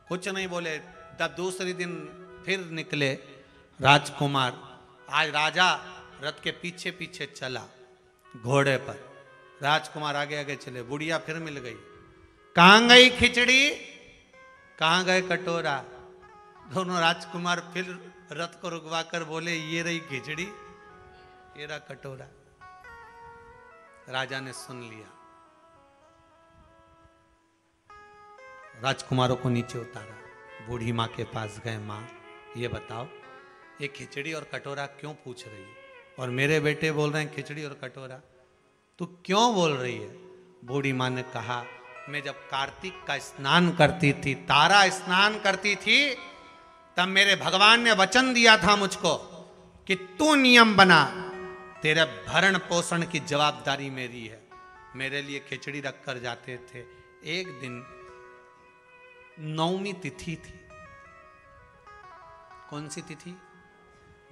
कुछ नहीं बोले। तब दूसरे दिन फिर निकले राजकुमार। आज राजा रथ के पीछे पीछे चला घोड़े पर, राजकुमार आगे आगे चले। बुढ़िया फिर मिल गई, कहां गई खिचड़ी, कहां गए कटोरा? दोनों राजकुमार फिर रथ को रुकवा कर बोले, ये रही खिचड़ी, ये रहा कटोरा। राजा ने सुन लिया। राजकुमारों को नीचे उतारा, बूढ़ी माँ के पास गए। माँ, ये बताओ, ये खिचड़ी और कटोरा क्यों पूछ रही है? और मेरे बेटे बोल रहे हैं खिचड़ी और कटोरा, तू क्यों बोल रही है? बूढ़ी माँ ने कहा, मैं जब कार्तिक का स्नान करती थी, तारा स्नान करती थी, तब मेरे भगवान ने वचन दिया था मुझको कि तू नियम बना, तेरे भरण पोषण की जवाबदारी मेरी है। मेरे लिए खिचड़ी रख कर जाते थे। एक दिन नवमी तिथि थी। कौन सी तिथि?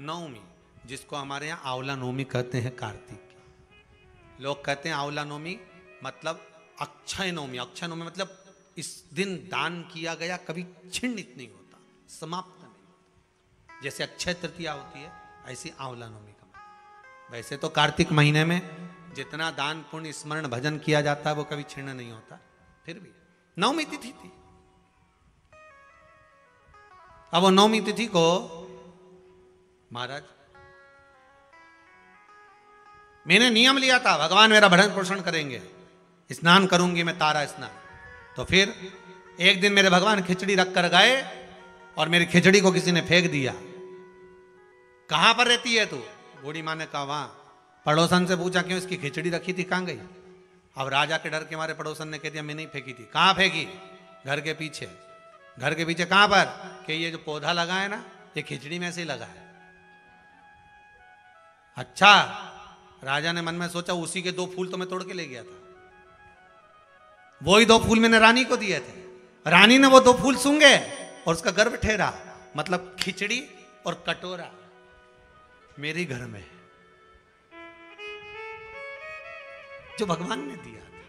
नवमी, जिसको हमारे यहाँ आंवला नवमी कहते हैं कार्तिक की। लोग कहते हैं आंवला नवमी मतलब अक्षय नवमी। अक्षय नवमी मतलब इस दिन दान किया गया कभी छिन्नित नहीं होता, समाप्त नहीं होता। जैसे अक्षय तृतीया होती है ऐसी आंवला नवमी का मतलब। वैसे तो कार्तिक महीने में जितना दान पुण्य स्मरण भजन किया जाता है वो कभी छिन्न नहीं होता, फिर भी नवमी तिथि थी। अब वो नवमी तिथि को महाराज मैंने नियम लिया था, भगवान मेरा भरण पोषण करेंगे, स्नान करूंगी मैं तारा स्नान। तो फिर एक दिन मेरे भगवान खिचड़ी रख कर गए और मेरी खिचड़ी को किसी ने फेंक दिया। कहां पर रहती है तू? बूढ़ी माँ ने कहा वहां। पड़ोसन से पूछा क्यों इसकी खिचड़ी रखी थी, कहां गई? अब राजा के डर के मारे पड़ोसन ने कह दिया मैं नहीं फेंकी थी। कहां फेंकी? घर के पीछे। घर के पीछे कहां पर? कि ये जो पौधा लगा है ना ये खिचड़ी में से ही लगा है। अच्छा, राजा ने मन में सोचा उसी के 2 फूल तो मैं तोड़ के ले गया था, वही 2 फूल मैंने रानी को दिए थे। रानी ने वो 2 फूल सूंघे और उसका गर्भ ठहरा, मतलब खिचड़ी और कटोरा मेरे घर में जो भगवान ने दिया था।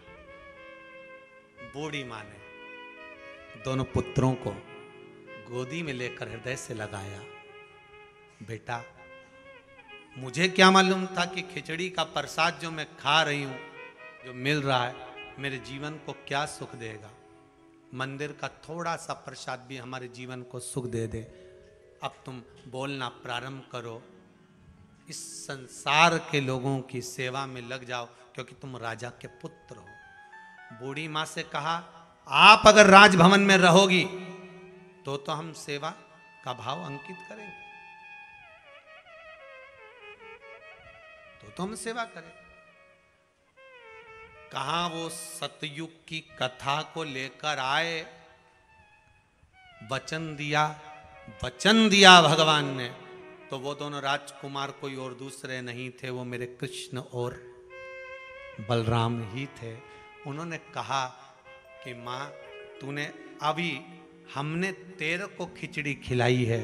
बूढ़ी मां ने दोनों पुत्रों को गोदी में लेकर हृदय से लगाया। बेटा, मुझे क्या मालूम था कि खिचड़ी का प्रसाद जो मैं खा रही हूं, जो मिल रहा है, मेरे जीवन को क्या सुख देगा। मंदिर का थोड़ा सा प्रसाद भी हमारे जीवन को सुख दे दे। अब तुम बोलना प्रारंभ करो, इस संसार के लोगों की सेवा में लग जाओ, क्योंकि तुम राजा के पुत्र हो। बूढ़ी मां से कहा आप अगर राजभवन में रहोगी तो हम सेवा का भाव अंकित करेंगे, तो हम सेवा करें। कहां वो सतयुग की कथा को लेकर आए, वचन दिया भगवान ने। तो वो दोनों राजकुमार कोई और दूसरे नहीं थे, वो मेरे कृष्ण और बलराम ही थे। उन्होंने कहा कि माँ तूने अभी हमने तेरे को खिचड़ी खिलाई है,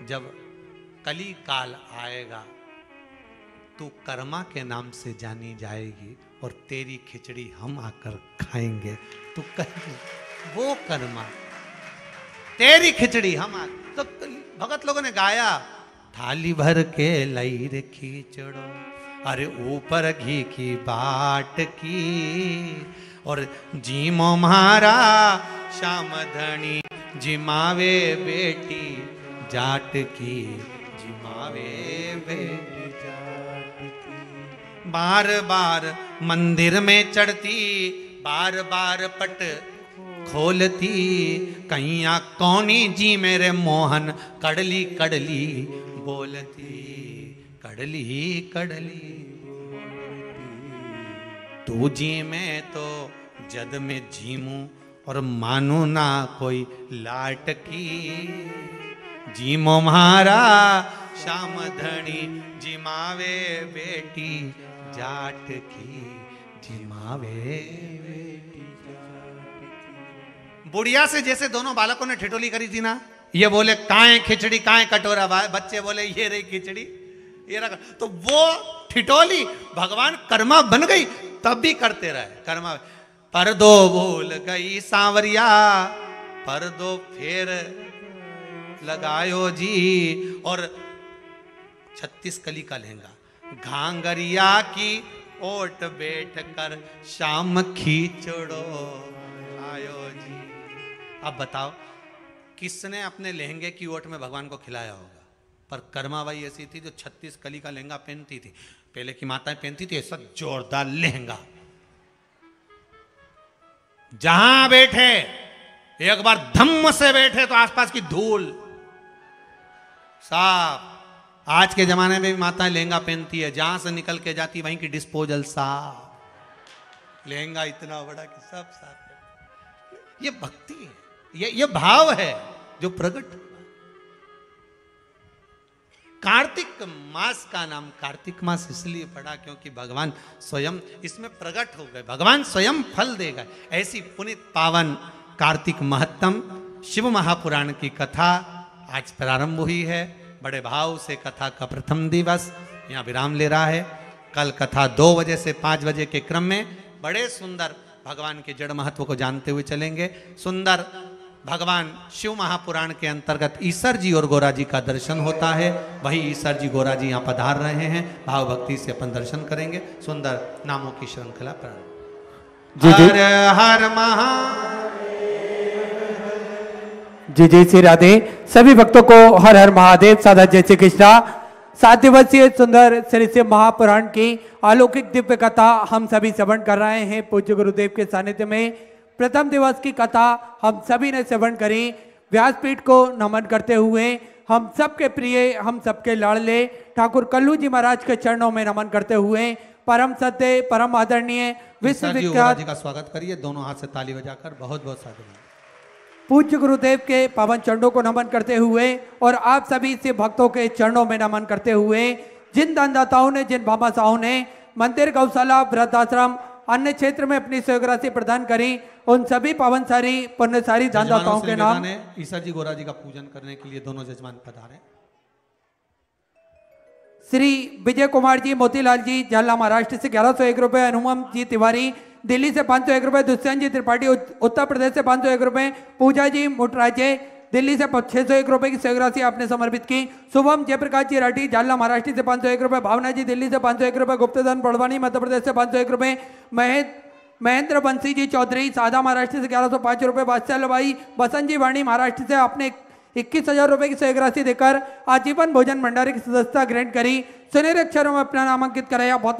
जब कली काल आएगा तू कर्मा के नाम से जानी जाएगी और तेरी खिचड़ी हम आकर खाएंगे। तू कहेगी वो कर्मा, तेरी खिचड़ी हम आकर। तो भगत लोगों ने गाया थाली भर के लई रे खिचड़ो, अरे ऊपर घी की बाट की, और जीमो म्हारा श्याम धनी जिमावे बेटी जाट की, जिमावे बेटी जाट की। बार बार मंदिर में चढ़ती, बार बार पट खोलती, कैया कौनी जी मेरे मोहन कड़ली कड़ली बोलती, कड़ली कड़ली तू जी में तो जद में झीमू और मानू ना कोई लाट की, जीमो म्हारा श्याम धनी जिमावे बेटी जाट की, जिमावे बेटी जाट की। बुढ़िया से जैसे दोनों बालकों ने ठिठोली करी थी ना, ये बोले काए खिचड़ी काए कटोरा, बच्चे बोले ये रही खिचड़ी ये रहा। तो वो ठिठोली भगवान कर्मा बन गई, तब भी करते रहे कर्मा। पर दो भूल गई सांवरिया, पर दो फेर लगायो जी, और 36 कली का लहंगा, घांगरिया की ओट बैठ कर शाम खींचड़ो आयो जी। अब बताओ किसने अपने लहंगे की ओट में भगवान को खिलाया होगा? पर कर्माबाई ऐसी थी जो 36 कली का लहंगा पहनती थी। पहले की माताएं पहनती थी ऐसा जोरदार लहंगा, जहां बैठे एक बार धम्म से बैठे तो आसपास की धूल साफ। आज के जमाने में भी माताएं लहंगा पहनती है, जहां से निकल के जाती वहीं की डिस्पोजल साफ, लहंगा इतना बड़ा कि सब साफ। ये भक्ति है, ये भाव है जो प्रकट। कार्तिक मास का नाम कार्तिक मास इसलिए पड़ा क्योंकि भगवान स्वयं इसमें प्रकट हो गए, भगवान स्वयं फल देगा। ऐसी पुनित पावन कार्तिक महत्तम शिव महापुराण की कथा आज प्रारंभ हुई है। बड़े भाव से कथा का प्रथम दिवस यहाँ विराम ले रहा है। कल कथा 2 बजे से 5 बजे के क्रम में बड़े सुंदर भगवान के जड़ महत्व को जानते हुए चलेंगे। सुंदर भगवान शिव महापुराण के अंतर्गत ईसर जी और गोरा जी का दर्शन होता है। वही ईसर जी गोरा जी यहाँ पधार रहे हैं। भाव भक्ति से अपन दर्शन करेंगे। सुंदर नामों की श्रृंखला प्रारंभ। हर हर महा जी श्री राधे। सभी भक्तों को हर हर महादेव। साधा जय श्री कृष्णा। 7 दिवसीय सुंदर श्री शिव महापुराण की अलौकिक दिव्य कथा हम सभी श्रवण कर रहे हैं पूज्य गुरुदेव के सानिध्य में। प्रथम दिवस की कथा हम सभी ने श्रवण करी। व्यासपीठ को नमन करते हुए हम सबके प्रिय, हम सबके लाडले ठाकुर कल्लू जी महाराज के चरणों में नमन करते हुए परम सत्य, परम आदरणीय, विश्वविख्यात जी का स्वागत करिए दोनों हाथ से ताली बजाकर। बहुत बहुत साधुवाद। पूज्य गुरुदेव के पावन चरणों को नमन करते हुए और आप सभी से भक्तों के चरणों में नमन करते हुए, जिन दानदाताओं ने, जिन भामाशाहों ने मंदिर, गौशाला, वृद्धाश्रम, अन्य क्षेत्र में अपनी सहयोग राशि प्रदान करी, उन सभी पावनसारी पुण्यसारी दानदाताओं के नाम ईसर जी गोरा जी का पूजन करने के लिए दोनों जजमान पधारे। श्री विजय कुमार जी मोतीलाल जी जालना महाराष्ट्र से 1101 रुपए, हनुमान जी तिवारी दिल्ली से 501 रुपए, दुष्यंत जी त्रिपाठी उत्तर प्रदेश से 501 रुपए, पूजा जी मुटराजे दिल्ली से 601 रुपए की सहयोग राशि आपने समर्पित की। शुभम जयप्रकाश जी राठी जालना महाराष्ट्र से 501 रुपए, भावना जी दिल्ली से 501 रुपए, गुप्तधन बड़वानी मध्य प्रदेश से 501 रुपए, महेंद्र बंसी जी चौधरी सादा महाराष्ट्र से 1105 रुपए, बादशाह भाई बसंत जी वाणी महाराष्ट्र से आपने 21,000 रुपए की सहयोग राशि देकर आजीवन भोजन भंडारे की सदस्यता ग्रहण करी। सुनहरे अक्षरों में अपना नामांकित कराया। बहुत